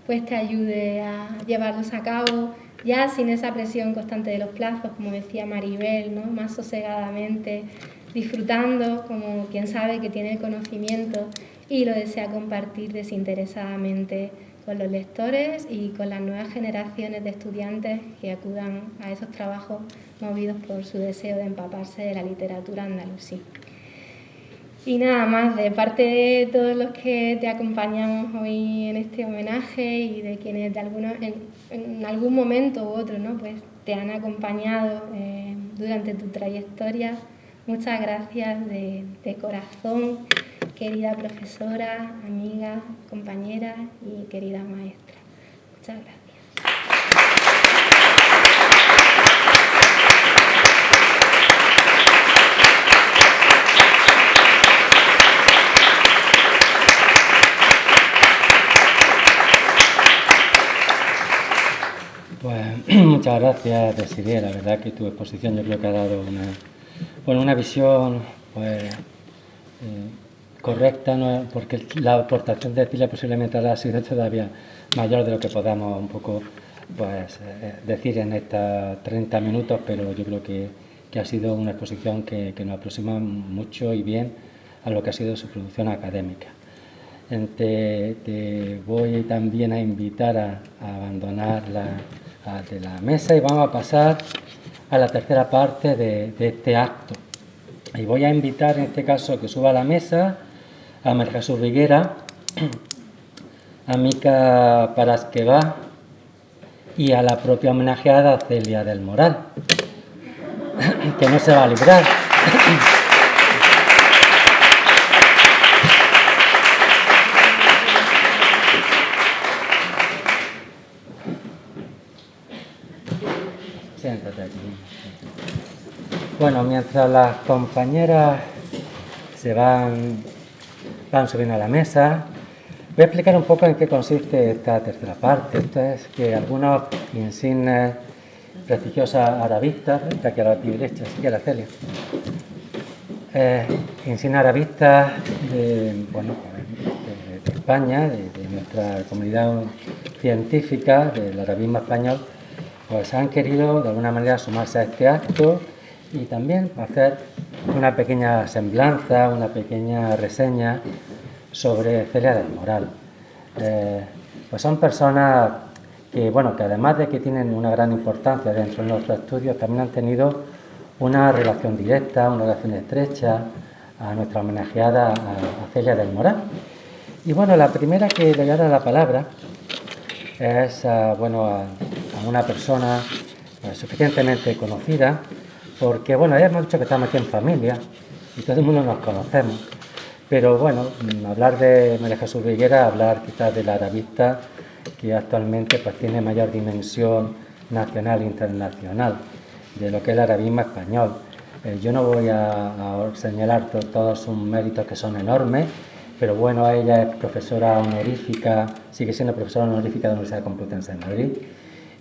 pues te ayude a llevarlos a cabo, ya sin esa presión constante de los plazos, como decía Maribel, ¿no? Más sosegadamente, disfrutando como quien sabe que tiene el conocimiento y lo desea compartir desinteresadamente con los lectores y con las nuevas generaciones de estudiantes que acudan a esos trabajos movidos por su deseo de empaparse de la literatura andalusí. Y nada más, de parte de todos los que te acompañamos hoy en este homenaje y de quienes en algún momento u otro, ¿no? Pues te han acompañado durante tu trayectoria, muchas gracias de corazón, querida profesora, amiga, compañera y querida maestra. Muchas gracias. Pues muchas gracias, Desiree. La verdad que tu exposición yo creo que ha dado una visión pues, correcta, ¿no? Porque la aportación de Cecilia posiblemente ha sido todavía mayor de lo que podamos un poco pues, decir en estos 30 minutos, pero yo creo que ha sido una exposición que nos aproxima mucho y bien a lo que ha sido su producción académica. Te voy también a invitar a abandonar de la mesa y vamos a pasar a la tercera parte de este acto. Y voy a invitar en este caso que suba a la mesa a María Jesús Viguera, a Mica Parasqueva y a la propia homenajeada Celia del Moral, que no se va a librar. Siéntate aquí. Bueno, mientras las compañeras se van subiendo a la mesa, voy a explicar un poco en qué consiste esta tercera parte. Esto es que algunos insignes prestigiosas arabistas, aquí a la derecha, así que a la Celia, insignes arabistas de España, de nuestra comunidad científica, del arabismo español, pues han querido de alguna manera sumarse a este acto y también hacer una pequeña semblanza, una pequeña reseña sobre Celia del Moral. Pues son personas que además de que tienen una gran importancia dentro de nuestros estudios, también han tenido una relación directa, una relación estrecha a nuestra homenajeada a Celia del Moral. Y la primera que le voy a dar la palabra es a una persona suficientemente conocida, porque ya hemos dicho que estamos aquí en familia y todo el mundo nos conocemos, pero hablar de María Jesús Viguera, hablar quizás de la arabista que actualmente pues tiene mayor dimensión nacional e internacional de lo que es el arabismo español. Yo no voy a señalar todos sus méritos, que son enormes, pero ella es profesora honorífica, sigue siendo profesora honorífica de la Universidad Complutense de Madrid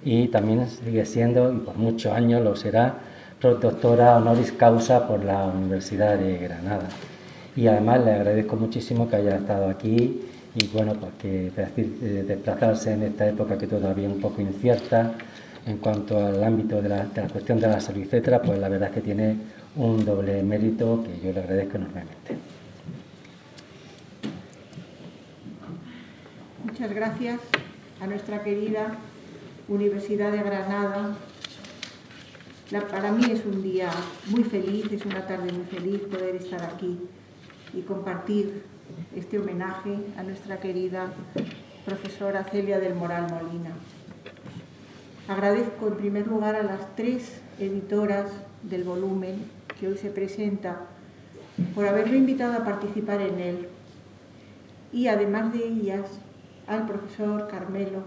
y también sigue siendo, y por muchos años lo será, doctora honoris causa por la Universidad de Granada. Y además le agradezco muchísimo que haya estado aquí y que desplazarse en esta época que todavía es un poco incierta en cuanto al ámbito de la cuestión de la salud, etcétera, pues la verdad es que tiene un doble mérito que yo le agradezco enormemente. Muchas gracias a nuestra querida Universidad de Granada. Para mí es un día muy feliz, es una tarde muy feliz poder estar aquí y compartir este homenaje a nuestra querida profesora Celia del Moral Molina. Agradezco en primer lugar a las 3 editoras del volumen que hoy se presenta por haberme invitado a participar en él y además de ellas al profesor Carmelo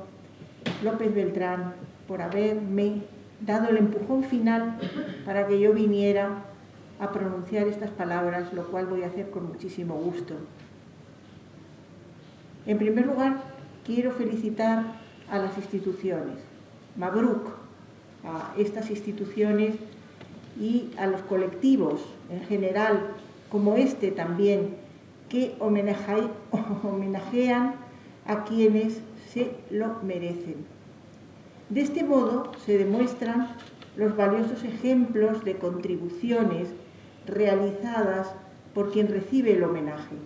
López Beltrán por haberme dado el empujón final para que yo viniera a pronunciar estas palabras, lo cual voy a hacer con muchísimo gusto. En primer lugar, quiero felicitar a las instituciones, Mabruk a estas instituciones y a los colectivos en general, como este también, que homenajean a quienes se lo merecen. De este modo se demuestran los valiosos ejemplos de contribuciones realizadas por quien recibe el homenaje,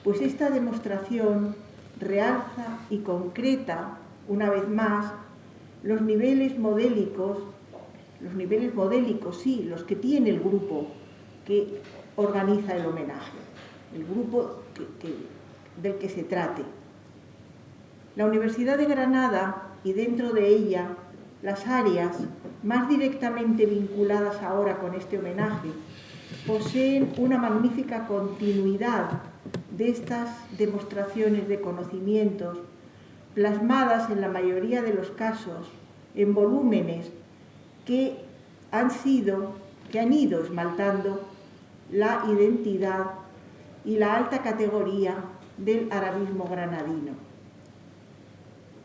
pues esta demostración realza y concreta, una vez más, los niveles modélicos, sí, los que tiene el grupo que organiza el homenaje, el grupo del que se trate. La Universidad de Granada, y dentro de ella las áreas más directamente vinculadas ahora con este homenaje, poseen una magnífica continuidad de estas demostraciones de conocimientos, plasmadas en la mayoría de los casos en volúmenes que han ido esmaltando la identidad y la alta categoría del arabismo granadino.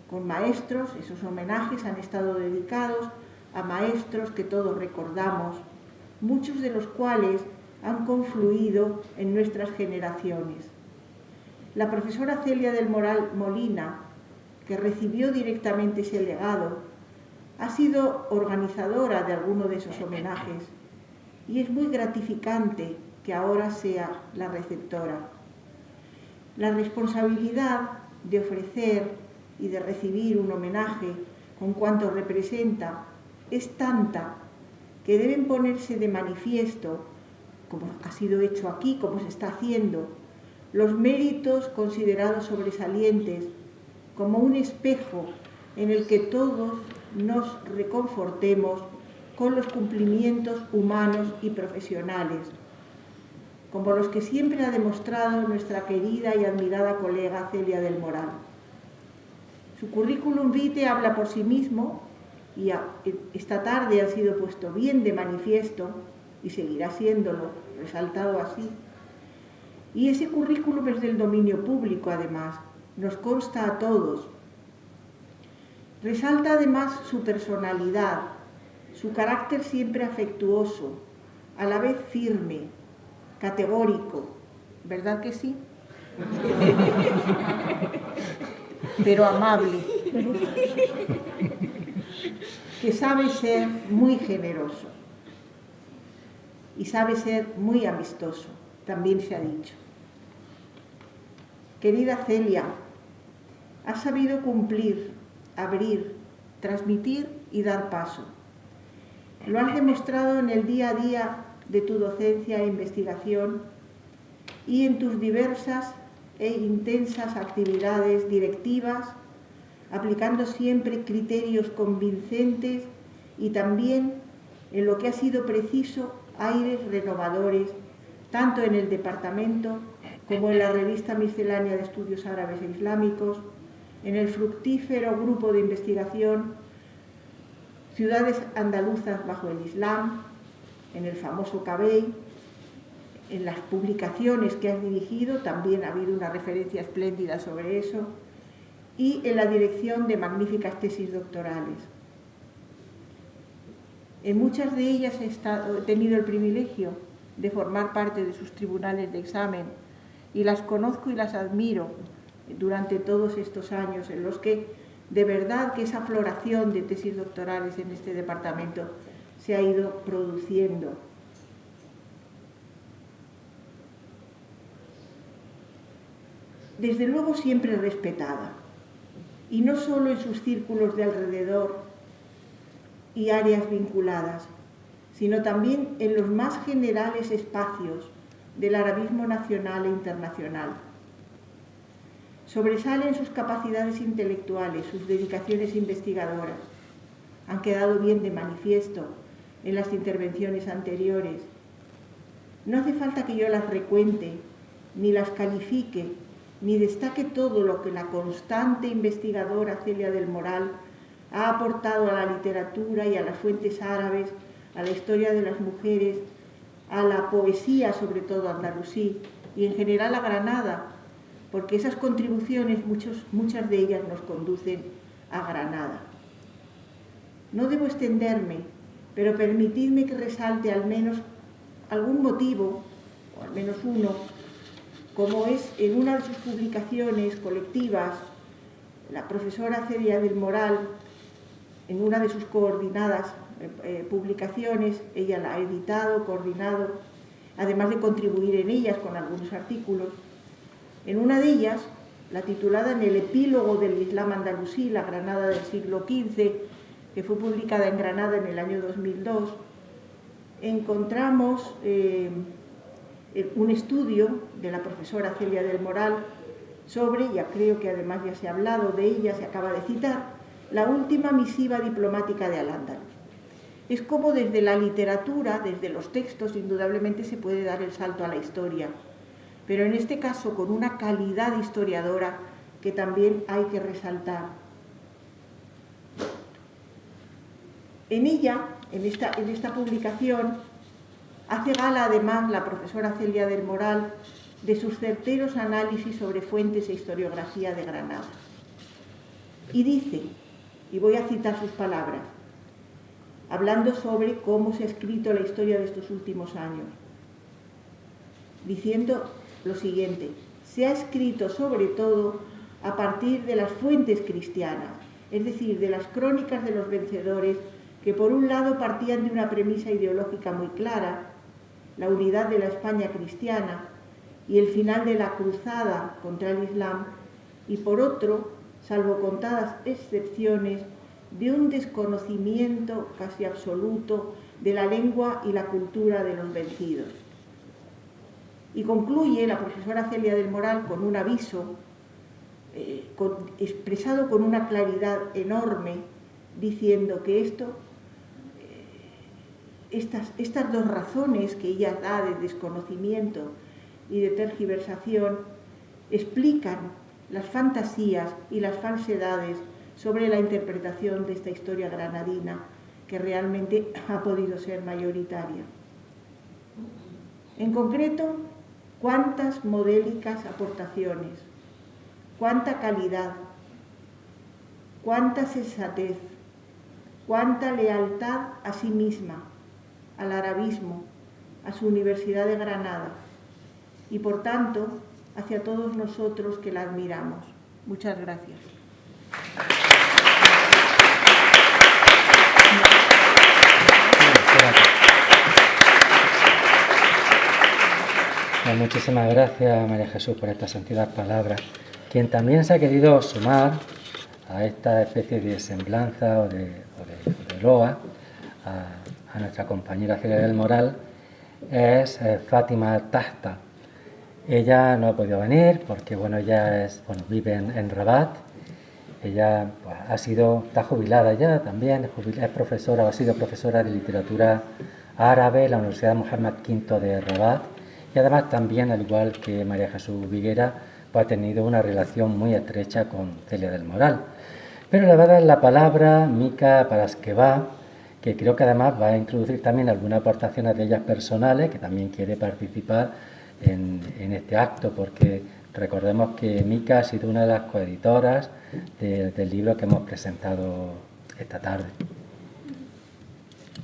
Con maestros, esos homenajes han estado dedicados a maestros que todos recordamos, muchos de los cuales han confluido en nuestras generaciones. La profesora Celia del Moral Molina, que recibió directamente ese legado, ha sido organizadora de alguno de esos homenajes y es muy gratificante que ahora sea la receptora. La responsabilidad de ofrecer y de recibir un homenaje con cuanto representa es tanta que deben ponerse de manifiesto, como ha sido hecho aquí, como se está haciendo, los méritos considerados sobresalientes como un espejo en el que todos nos reconfortemos con los cumplimientos humanos y profesionales, como los que siempre ha demostrado nuestra querida y admirada colega Celia del Moral. Su currículum vitae habla por sí mismo y esta tarde ha sido puesto bien de manifiesto y seguirá siéndolo, resaltado así. Y ese currículum es del dominio público, además, nos consta a todos. Resalta además su personalidad, su carácter siempre afectuoso, a la vez firme, categórico, ¿verdad que sí? Pero amable, que sabe ser muy generoso y sabe ser muy amistoso, también se ha dicho. Querida Celia, has sabido cumplir, abrir, transmitir y dar paso. Lo has demostrado en el día a día de tu docencia e investigación y en tus diversas e intensas actividades directivas, aplicando siempre criterios convincentes y también, en lo que ha sido preciso, aires renovadores, tanto en el departamento como en la revista miscelánea de estudios árabes e islámicos, en el fructífero grupo de investigación Ciudades andaluzas bajo el Islam, en el famoso Cabey, en las publicaciones que has dirigido, también ha habido una referencia espléndida sobre eso, y en la dirección de magníficas tesis doctorales. En muchas de ellas he tenido el privilegio de formar parte de sus tribunales de examen y las conozco y las admiro durante todos estos años en los que de verdad que esa floración de tesis doctorales en este departamento se ha ido produciendo. Desde luego siempre respetada, y no solo en sus círculos de alrededor y áreas vinculadas, sino también en los más generales espacios del arabismo nacional e internacional. Sobresalen sus capacidades intelectuales, sus dedicaciones investigadoras. Han quedado bien de manifiesto en las intervenciones anteriores. No hace falta que yo las recuente, ni las califique, ni destaque todo lo que la constante investigadora Celia del Moral ha aportado a la literatura y a las fuentes árabes, a la historia de las mujeres, a la poesía, sobre todo andalusí, y en general a Granada, porque esas contribuciones, muchas de ellas nos conducen a Granada. No debo extenderme, pero permitidme que resalte al menos algún motivo, o al menos uno, como es en una de sus publicaciones colectivas, la profesora Celia del Moral, en una de sus coordinadas publicaciones, ella la ha editado, coordinado, además de contribuir en ellas con algunos artículos. En una de ellas, la titulada En el epílogo del Islam andalusí, la Granada del siglo XV, que fue publicada en Granada en el año 2002, encontramos un estudio de la profesora Celia del Moral sobre, ya creo que además ya se ha hablado de ella, se acaba de citar, la última misiva diplomática de Al-Ándalus. Es como desde la literatura, desde los textos, indudablemente se puede dar el salto a la historia, pero en este caso con una calidad historiadora que también hay que resaltar. En ella, en esta publicación, hace gala además la profesora Celia del Moral de sus certeros análisis sobre fuentes e historiografía de Granada. Y dice, y voy a citar sus palabras, hablando sobre cómo se ha escrito la historia de estos últimos años, diciendo lo siguiente: se ha escrito sobre todo a partir de las fuentes cristianas, es decir, de las crónicas de los vencedores, que por un lado partían de una premisa ideológica muy clara, la unidad de la España cristiana y el final de la cruzada contra el Islam, y por otro, salvo contadas excepciones, de un desconocimiento casi absoluto de la lengua y la cultura de los vencidos. Y concluye la profesora Celia del Moral con un aviso expresado con una claridad enorme, diciendo que estas dos razones que ella da de desconocimiento y de tergiversación explican las fantasías y las falsedades sobre la interpretación de esta historia granadina, que realmente ha podido ser mayoritaria. En concreto, cuántas modélicas aportaciones, cuánta calidad, cuánta sensatez, cuánta lealtad a sí misma, al arabismo, a su Universidad de Granada y, por tanto, hacia todos nosotros que la admiramos. Muchas gracias. Muchísimas gracias, María Jesús, por estas sentidas palabras. Quien también se ha querido sumar a esta especie de semblanza o de loa a nuestra compañera Celia del Moral es Fátima Tahta. Ella no ha podido venir porque ella vive en Rabat. Ella está jubilada ya también, es profesora o ha sido profesora de literatura árabe en la Universidad Mohammed V de Rabat, y además también, al igual que María Jesús Viguera, ha tenido una relación muy estrecha con Celia del Moral. Pero le va a dar la palabra Mica Paraskeva, que creo que además va a introducir también algunas aportaciones de ellas personales, que también quiere participar en este acto, porque recordemos que Mica ha sido una de las coeditoras del libro que hemos presentado esta tarde.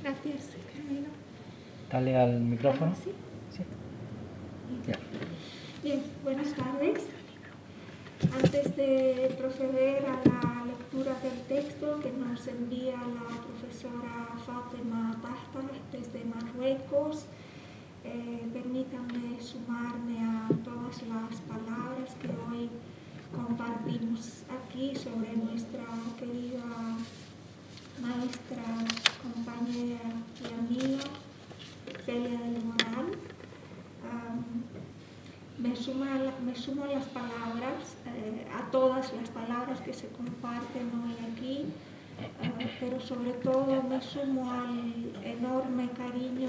Gracias, Camilo. Dale al micrófono. ¿Sí? Sí. Ya. Bien, buenas tardes. Antes de proceder a la lectura del texto que nos envía la profesora Fátima Tahta desde Marruecos, permítanme sumarme a todas las palabras que hoy compartimos aquí sobre nuestra querida maestra, compañera y amiga Celia del Moral. Me sumo a las palabras, a todas las palabras que se comparten hoy aquí, pero sobre todo me sumo al enorme cariño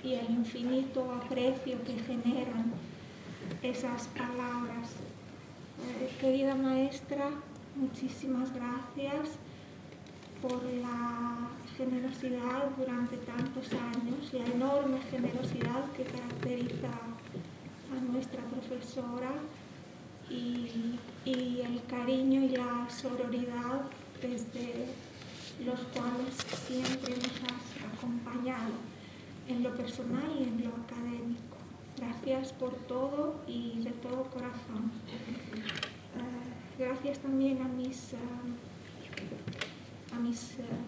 y al infinito aprecio que generan esas palabras. Querida maestra, muchísimas gracias por la generosidad durante tantos años, la enorme generosidad que caracteriza a nuestra profesora y el cariño y la sororidad desde los cuales siempre nos has acompañado en lo personal y en lo académico. Gracias por todo y de todo corazón. Gracias también a mis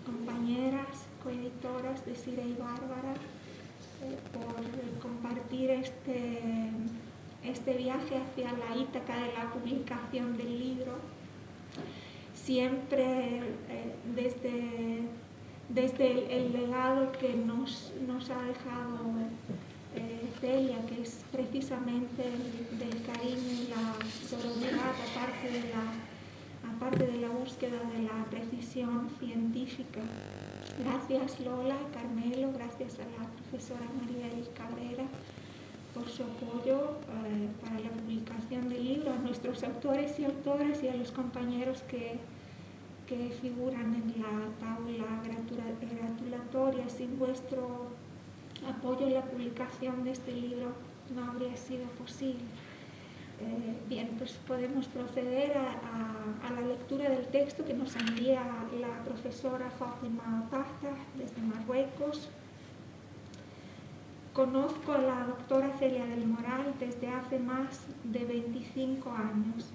compañeras coeditoras Desiree y Bárbara por compartir este viaje hacia la Ítaca de la publicación del libro. Siempre desde el legado que nos ha dejado Celia, que es precisamente del cariño y la sororidad, aparte de la búsqueda de la precisión científica. Gracias Lola, Carmelo, gracias a la profesora Maribel Cabrera por su apoyo para la publicación del libro, a nuestros autores y autoras y a los compañeros que figuran en la tabla gratulatoria. Sin vuestro apoyo en la publicación de este libro no habría sido posible. Bien, pues podemos proceder a la lectura del texto que nos envía la profesora Fátima Tahta desde Marruecos. Conozco a la doctora Celia del Moral desde hace más de 25 años.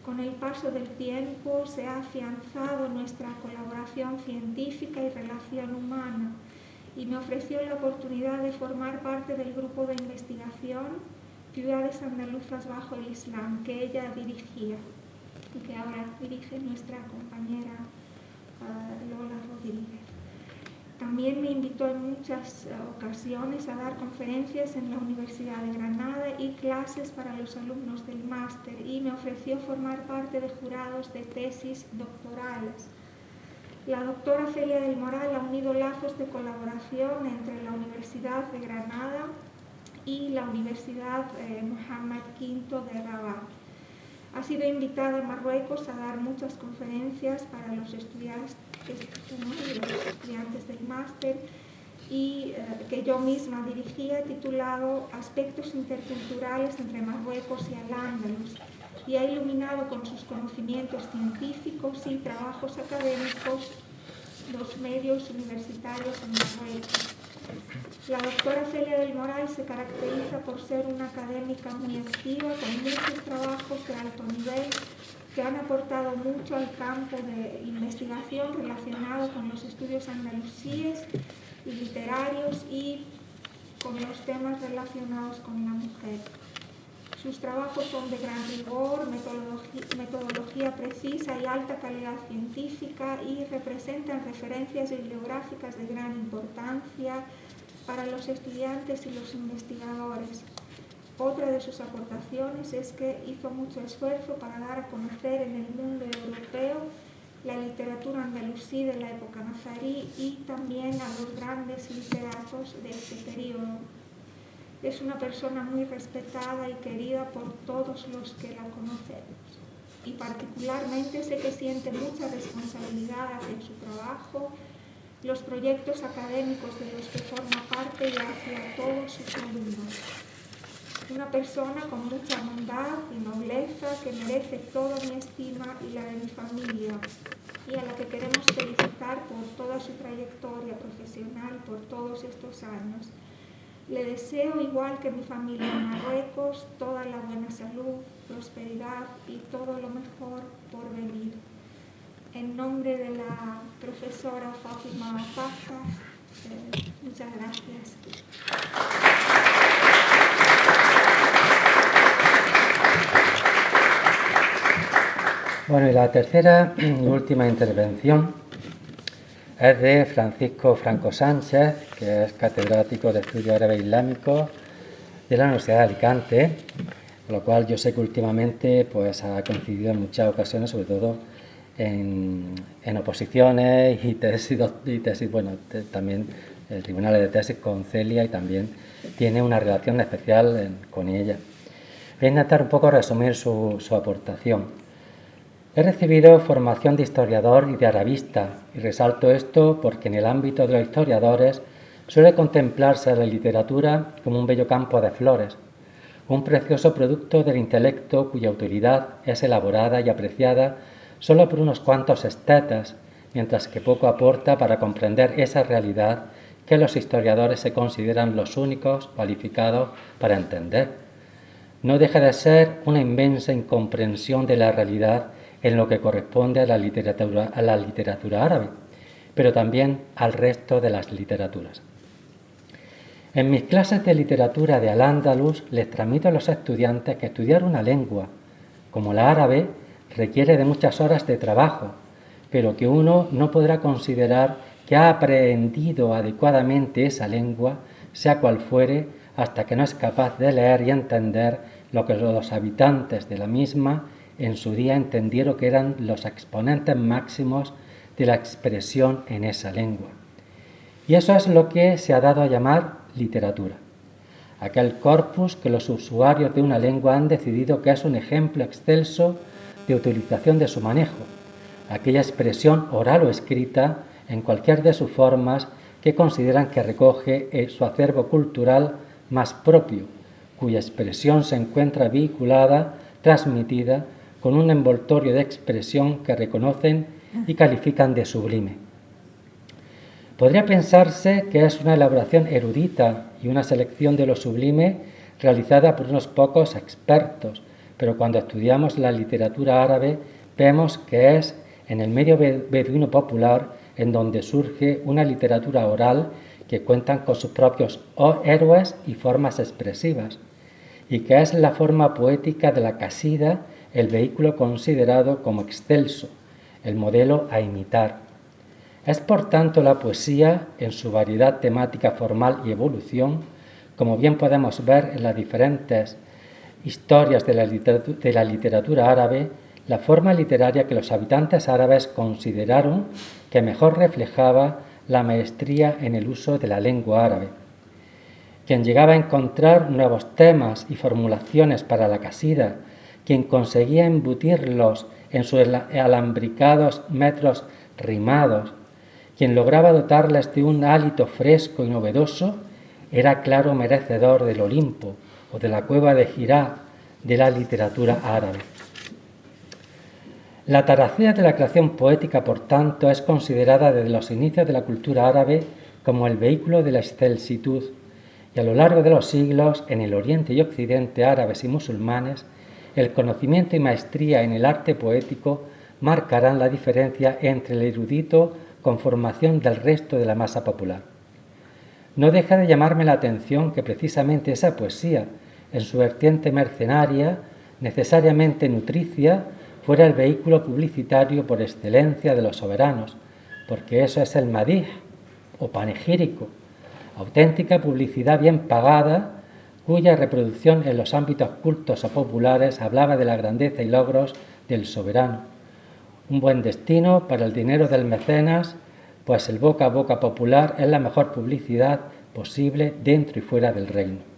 Con el paso del tiempo se ha afianzado nuestra colaboración científica y relación humana y me ofreció la oportunidad de formar parte del grupo de investigación Ciudades Andaluzas bajo el Islam, que ella dirigía y que ahora dirige nuestra compañera Lola Rodríguez. También me invitó en muchas ocasiones a dar conferencias en la Universidad de Granada y clases para los alumnos del máster y me ofreció formar parte de jurados de tesis doctorales. La doctora Celia del Moral ha unido lazos de colaboración entre la Universidad de Granada y la Universidad Mohammed V de Rabat. Ha sido invitada a Marruecos a dar muchas conferencias para los estudiantes del máster y que yo misma dirigía, titulado Aspectos interculturales entre Marruecos y Al-Ándalus, y ha iluminado con sus conocimientos científicos y trabajos académicos los medios universitarios en Marruecos. La doctora Celia del Moral se caracteriza por ser una académica muy activa, con muchos trabajos de alto nivel que han aportado mucho al campo de investigación relacionado con los estudios andalusíes y literarios y con los temas relacionados con la mujer. Sus trabajos son de gran rigor, metodología precisa y alta calidad científica y representan referencias bibliográficas de gran importancia para los estudiantes y los investigadores. Otra de sus aportaciones es que hizo mucho esfuerzo para dar a conocer en el mundo europeo la literatura andalusí de la época nazarí y también a los grandes literatos de este periodo. Es una persona muy respetada y querida por todos los que la conocemos. Y particularmente sé que siente mucha responsabilidad hacia su trabajo, los proyectos académicos de los que forma parte y hacia todos sus alumnos. Una persona con mucha bondad y nobleza que merece toda mi estima y la de mi familia y a la que queremos felicitar por toda su trayectoria profesional por todos estos años. Le deseo, igual que mi familia en Marruecos, toda la buena salud, prosperidad y todo lo mejor por venir. En nombre de la profesora Fátima Tahta, muchas gracias. Bueno, y la tercera y última intervención es de Francisco Franco Sánchez, que es catedrático de Estudios Árabes Islámicos de la Universidad de Alicante, con lo cual yo sé que últimamente pues, ha coincidido en muchas ocasiones, sobre todo en oposiciones y tesis, bueno, también tribunales de tesis con Celia y también tiene una relación especial con ella. Voy a intentar un poco resumir su aportación. He recibido formación de historiador y de arabista, y resalto esto porque en el ámbito de los historiadores suele contemplarse la literatura como un bello campo de flores, un precioso producto del intelecto cuya autoridad es elaborada y apreciada solo por unos cuantos estetas mientras que poco aporta para comprender esa realidad que los historiadores se consideran los únicos cualificados para entender. No deja de ser una inmensa incomprensión de la realidad en lo que corresponde a la literatura árabe, pero también al resto de las literaturas. En mis clases de literatura de Al-Ándalus les transmito a los estudiantes que estudiar una lengua como la árabe requiere de muchas horas de trabajo, pero que uno no podrá considerar que ha aprendido adecuadamente esa lengua, sea cual fuere, hasta que no es capaz de leer y entender lo que los habitantes de la misma en su día entendieron que eran los exponentes máximos de la expresión en esa lengua. Y eso es lo que se ha dado a llamar literatura. Aquel corpus que los usuarios de una lengua han decidido que es un ejemplo excelso de utilización de su manejo, aquella expresión oral o escrita en cualquier de sus formas que consideran que recoge su acervo cultural más propio, cuya expresión se encuentra vinculada, transmitida, con un envoltorio de expresión que reconocen y califican de sublime. Podría pensarse que es una elaboración erudita y una selección de lo sublime realizada por unos pocos expertos, pero cuando estudiamos la literatura árabe vemos que es en el medio beduino popular en donde surge una literatura oral que cuentan con sus propios héroes y formas expresivas, y que es la forma poética de la casida el vehículo considerado como excelso, el modelo a imitar. Es por tanto la poesía, en su variedad temática formal y evolución, como bien podemos ver en las diferentes historias de la literatura árabe, la forma literaria que los habitantes árabes consideraron que mejor reflejaba la maestría en el uso de la lengua árabe. Quien llegaba a encontrar nuevos temas y formulaciones para la casida, quien conseguía embutirlos en sus alambricados metros rimados, quien lograba dotarles de un hálito fresco y novedoso, era claro merecedor del Olimpo o de la cueva de Hirá de la literatura árabe. La taracea de la creación poética, por tanto, es considerada desde los inicios de la cultura árabe como el vehículo de la excelsitud, y a lo largo de los siglos, en el Oriente y Occidente árabes y musulmanes, el conocimiento y maestría en el arte poético marcarán la diferencia entre el erudito con formación del resto de la masa popular. No deja de llamarme la atención que precisamente esa poesía, en su vertiente mercenaria, necesariamente nutricia, fuera el vehículo publicitario por excelencia de los soberanos, porque eso es el madij, o panegírico, auténtica publicidad bien pagada, cuya reproducción en los ámbitos cultos o populares hablaba de la grandeza y logros del soberano. Un buen destino para el dinero del mecenas, pues el boca a boca popular es la mejor publicidad posible dentro y fuera del reino.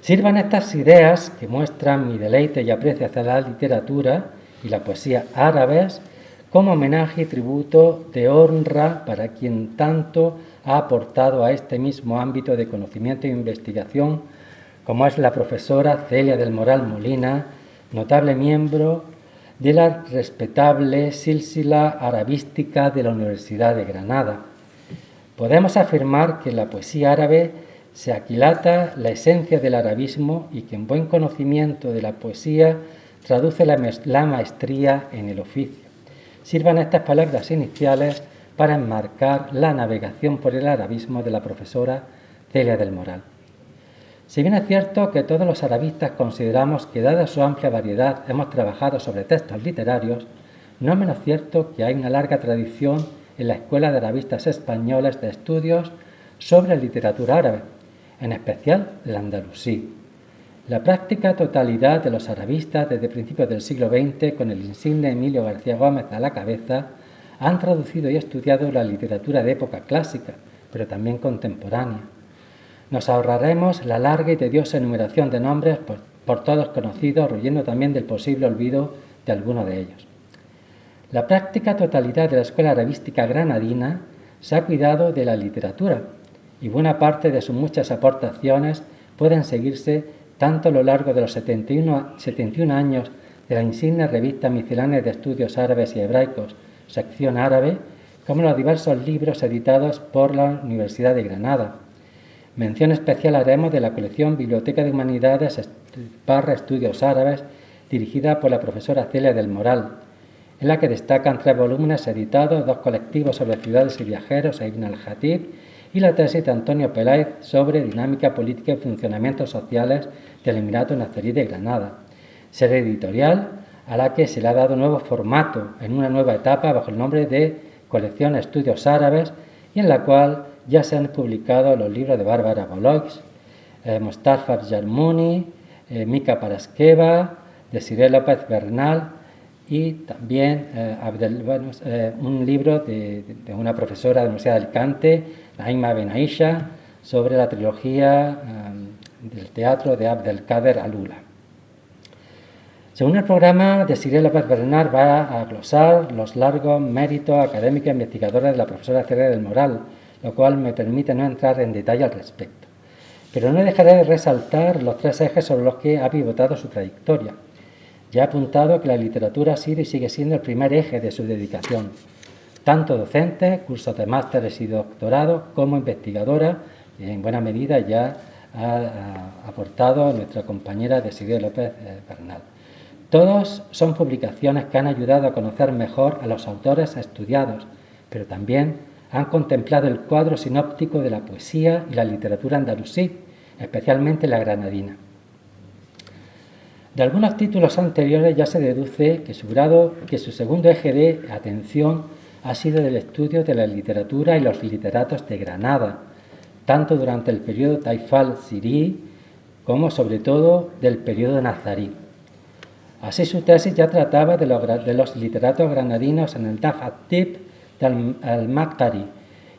Sirvan estas ideas que muestran mi deleite y aprecio hacia la literatura y la poesía árabes como homenaje y tributo de honra para quien tanto ha aportado a este mismo ámbito de conocimiento e investigación, como es la profesora Celia del Moral Molina, notable miembro de la respetable Sílsila Arabística de la Universidad de Granada. Podemos afirmar que en la poesía árabe se aquilata la esencia del arabismo y que en buen conocimiento de la poesía traduce la maestría en el oficio. Sirvan estas palabras iniciales para enmarcar la navegación por el arabismo de la profesora Celia del Moral. Si bien es cierto que todos los arabistas consideramos que, dada su amplia variedad, hemos trabajado sobre textos literarios, no es menos cierto que hay una larga tradición en la Escuela de Arabistas Españoles de estudios sobre literatura árabe, en especial el andalusí. La práctica totalidad de los arabistas desde principios del siglo XX, con el insigne Emilio García Gómez a la cabeza, han traducido y estudiado la literatura de época clásica, pero también contemporánea. Nos ahorraremos la larga y tediosa enumeración de nombres por todos conocidos, huyendo también del posible olvido de alguno de ellos. La práctica totalidad de la Escuela Arabística Granadina se ha cuidado de la literatura, y buena parte de sus muchas aportaciones pueden seguirse tanto a lo largo de los 71 años de la insigne revista Miscelánea de Estudios Árabes y Hebraicos, sección árabe, como los diversos libros editados por la Universidad de Granada. Mención especial haremos de la colección Biblioteca de Humanidades / Estudios Árabes, dirigida por la profesora Celia del Moral, en la que destacan 3 volúmenes editados, 2 colectivos sobre ciudades y viajeros e Ibn al-Jatib, y la tesis de Antonio Peláez sobre dinámica política y funcionamientos sociales del Emirato Nazarí de Granada, serie editorial a la que se le ha dado nuevo formato en una nueva etapa bajo el nombre de Colección Estudios Árabes, y en la cual ya se han publicado los libros de Bárbara Boloix, Mostafa Jarmuni, Mica Paraskeva, Desiree López Bernal, y también un libro de una profesora de la Universidad de Alicante, Naima Benaisha, sobre la trilogía del teatro de Abdelkader Alula. Según el programa, Desiree López Bernal va a glosar los largos méritos académicos e investigadores de la profesora Celia del Moral, lo cual me permite no entrar en detalle al respecto. Pero no dejaré de resaltar los 3 ejes sobre los que ha pivotado su trayectoria. Ya he apuntado que la literatura ha sido y sigue siendo el primer eje de su dedicación, tanto docente, cursos de másteres y doctorados, como investigadora, y en buena medida ya ha aportado nuestra compañera Desiree López Bernal. Todos son publicaciones que han ayudado a conocer mejor a los autores estudiados, pero también han contemplado el cuadro sinóptico de la poesía y la literatura andalusí, especialmente la granadina. De algunos títulos anteriores ya se deduce que su segundo eje de atención ha sido del estudio de la literatura y los literatos de Granada, tanto durante el periodo Taifal-Sirí como sobre todo del periodo nazarí. Así su tesis ya trataba de los literatos granadinos en el Daf at-Tib del Al-Maqtari,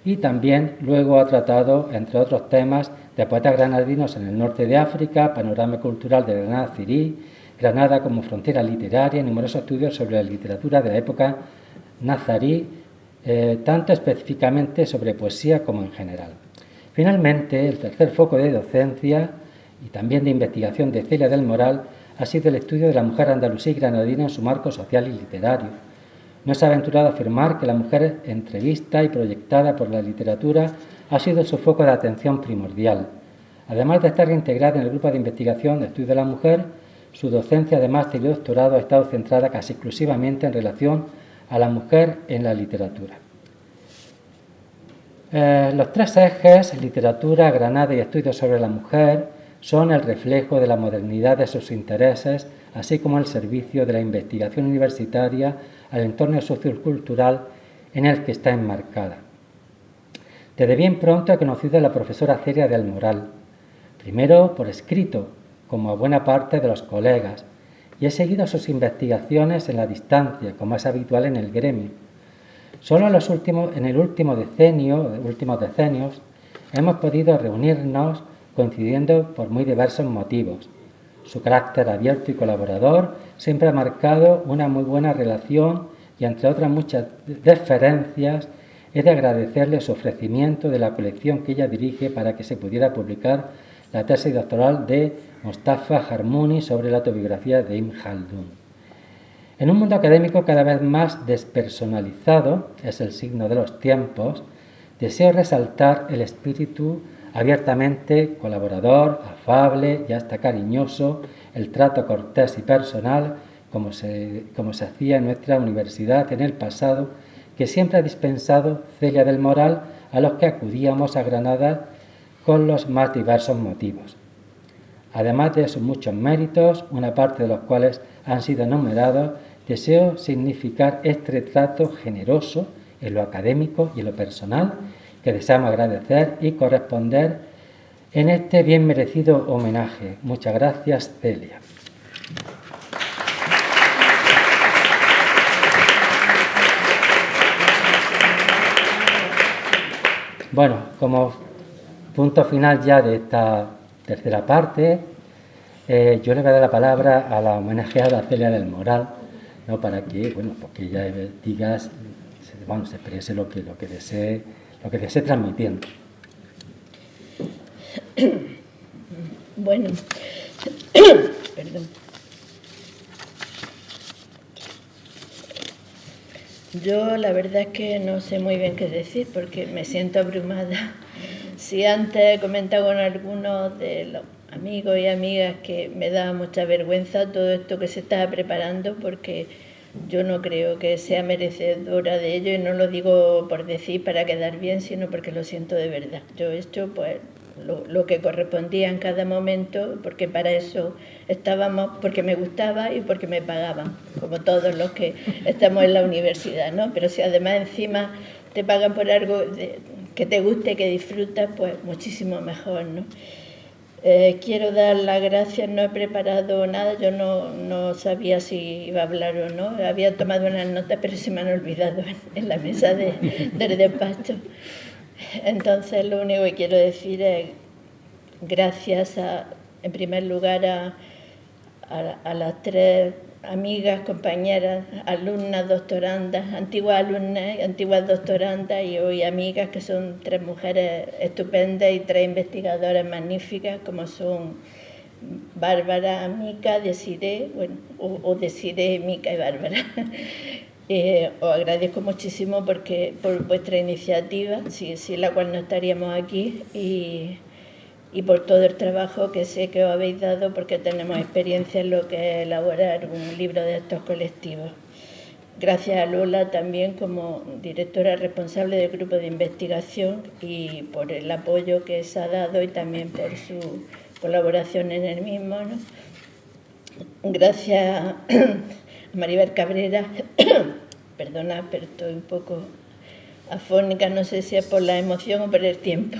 y también luego ha tratado, entre otros temas, de poetas granadinos en el norte de África, panorama cultural de Granada Cirí, Granada como frontera literaria y numerosos estudios sobre la literatura de la época nazarí, tanto específicamente sobre poesía como en general. Finalmente, el tercer foco de docencia y también de investigación de Celia del Moral ha sido el estudio de la mujer andalusí y granadina en su marco social y literario. No se ha aventurado a afirmar que la mujer entrevista y proyectada por la literatura ha sido su foco de atención primordial. Además de estar integrada en el grupo de investigación de estudio de la mujer, su docencia de máster y doctorado ha estado centrada casi exclusivamente en relación a la mujer en la literatura. Los 3 ejes, literatura, Granada y estudios sobre la mujer, son el reflejo de la modernidad de sus intereses, así como el servicio de la investigación universitaria al entorno sociocultural en el que está enmarcada. Desde bien pronto he conocido a la profesora Celia del Moral, primero por escrito, como a buena parte de los colegas, y he seguido sus investigaciones en la distancia, como es habitual en el gremio. Solo en los últimos decenios hemos podido reunirnos coincidiendo por muy diversos motivos. Su carácter abierto y colaborador siempre ha marcado una muy buena relación y, entre otras muchas deferencias, he de agradecerle su ofrecimiento de la colección que ella dirige para que se pudiera publicar la tesis doctoral de Mostafa Jarmuni sobre la autobiografía de Ibn Khaldun. En un mundo académico cada vez más despersonalizado, es el signo de los tiempos, deseo resaltar el espíritu abiertamente colaborador, afable y hasta cariñoso, el trato cortés y personal, como se hacía en nuestra universidad en el pasado, que siempre ha dispensado Celia del Moral a los que acudíamos a Granada con los más diversos motivos. Además de sus muchos méritos, una parte de los cuales han sido enumerados, deseo significar este trato generoso en lo académico y en lo personal, que deseamos agradecer y corresponder en este bien merecido homenaje. Muchas gracias, Celia. Bueno, como punto final ya de esta tercera parte, yo le voy a dar la palabra a la homenajeada Celia del Moral, ¿no? Para que, bueno, porque ella diga, se exprese lo que desee transmitiendo. Bueno, perdón. Yo la verdad es que no sé muy bien qué decir porque me siento abrumada. Si antes he comentado con algunos de los amigos y amigas que me da mucha vergüenza todo esto que se está preparando porque yo no creo que sea merecedora de ello y no lo digo por decir para quedar bien, sino porque lo siento de verdad. Yo he hecho pues lo que correspondía en cada momento, porque para eso estábamos, porque me gustaba y porque me pagaban, como todos los que estamos en la universidad, ¿no? Pero si además encima te pagan por algo que te guste, que disfrutas, pues muchísimo mejor, ¿no? Quiero dar las gracias, no he preparado nada, yo no sabía si iba a hablar o no, había tomado unas notas pero se me han olvidado en la mesa del despacho. Entonces lo único que quiero decir es gracias en primer lugar a las tres amigas, compañeras, alumnas, doctorandas, antiguas alumnas, antiguas doctorandas y hoy amigas, que son tres mujeres estupendas y tres investigadoras magníficas, como son Bárbara, Mica, Desiré, bueno, o Desiré, Mica y Bárbara. Os agradezco muchísimo por vuestra iniciativa, sin la cual no estaríamos aquí, y por todo el trabajo que sé que os habéis dado, porque tenemos experiencia en lo que es elaborar un libro de estos colectivos. Gracias a Lola también como directora responsable del grupo de investigación y por el apoyo que se ha dado y también por su colaboración en el mismo, ¿no? Gracias a Maribel Cabrera, perdona, pero estoy un poco afónica, no sé si es por la emoción o por el tiempo.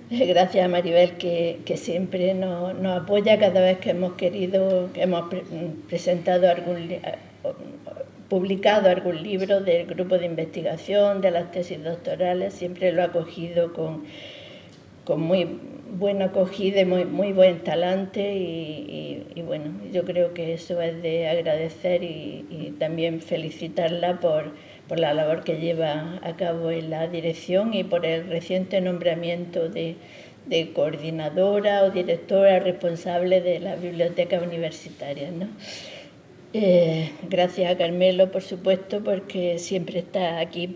Gracias a Maribel que siempre nos apoya cada vez que hemos querido, que hemos presentado publicado algún libro del grupo de investigación, de las tesis doctorales, siempre lo ha acogido con muy buena acogida y muy buen talante y bueno, yo creo que eso es de agradecer y también felicitarla por la labor que lleva a cabo en la dirección y por el reciente nombramiento de coordinadora o directora responsable de las bibliotecas universitarias, ¿no? Gracias a Carmelo, por supuesto, porque siempre está aquí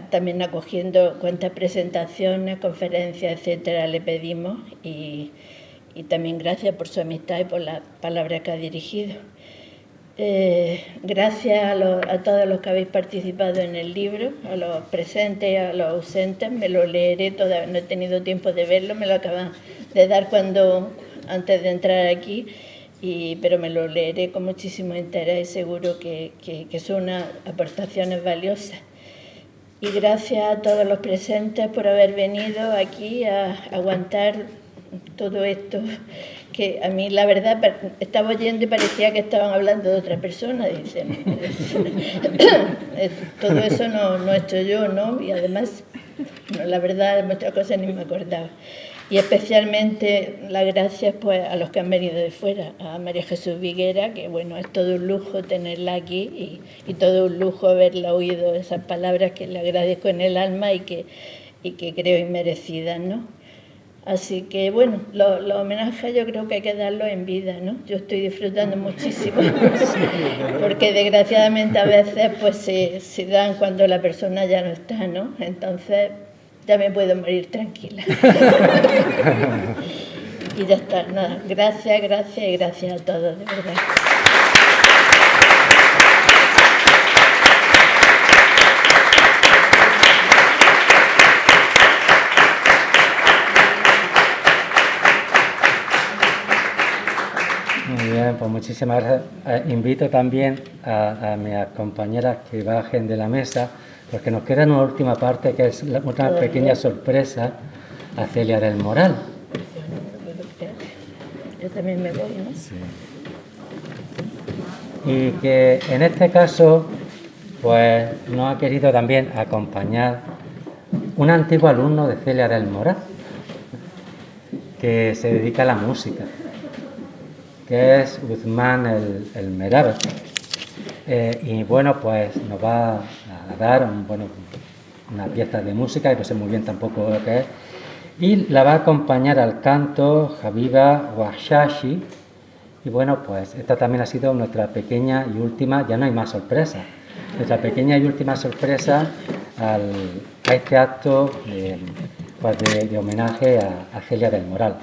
también acogiendo cuantas presentaciones, conferencias, etcétera, le pedimos y también gracias por su amistad y por las palabras que ha dirigido. Gracias a todos los que habéis participado en el libro, a los presentes y a los ausentes. Me lo leeré, todavía no he tenido tiempo de verlo, me lo acaban de dar antes de entrar aquí, pero me lo leeré con muchísimo interés y seguro que son unas aportaciones valiosas. Y gracias a todos los presentes por haber venido aquí a aguantar todo esto, que a mí la verdad estaba oyendo y parecía que estaban hablando de otra persona, dicen. Todo eso no he hecho yo, ¿no? Y además, la verdad, muchas cosas ni me acordaba. Y especialmente las gracias pues a los que han venido de fuera, a María Jesús Viguera, que bueno, es todo un lujo tenerla aquí y todo un lujo haberla oído esas palabras que le agradezco en el alma y que creo inmerecidas, ¿no? Así que bueno, los homenajes yo creo que hay que darlos en vida, ¿no? Yo estoy disfrutando muchísimo, porque desgraciadamente a veces pues se dan cuando la persona ya no está, ¿no? Entonces ya me puedo morir tranquila. Y ya está, nada, gracias y gracias a todos, de verdad. Muy bien, pues muchísimas gracias. Invito también a mis compañeras que bajen de la mesa, porque nos queda una última parte que es una pequeña sorpresa a Celia del Moral. Yo también me voy, ¿no? Sí. Y que en este caso, pues nos ha querido también acompañar un antiguo alumno de Celia del Moral, que se dedica a la música, que es Guzmán el Merabe. Y bueno, pues nos va a dar una pieza de música, que no sé muy bien tampoco lo que es, y la va a acompañar al canto Habiba Washashi. Y bueno, pues esta también ha sido nuestra pequeña y última, ya no hay más sorpresas, nuestra pequeña y última sorpresa a este acto pues de homenaje a Celia del Moral.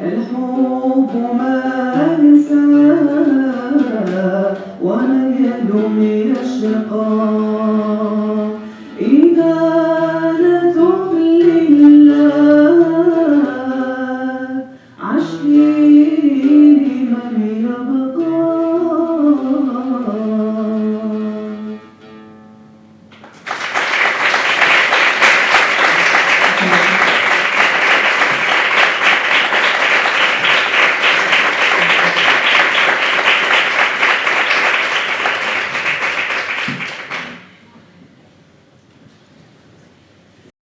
الحب ما ينسى ومن يهدو من الشقاء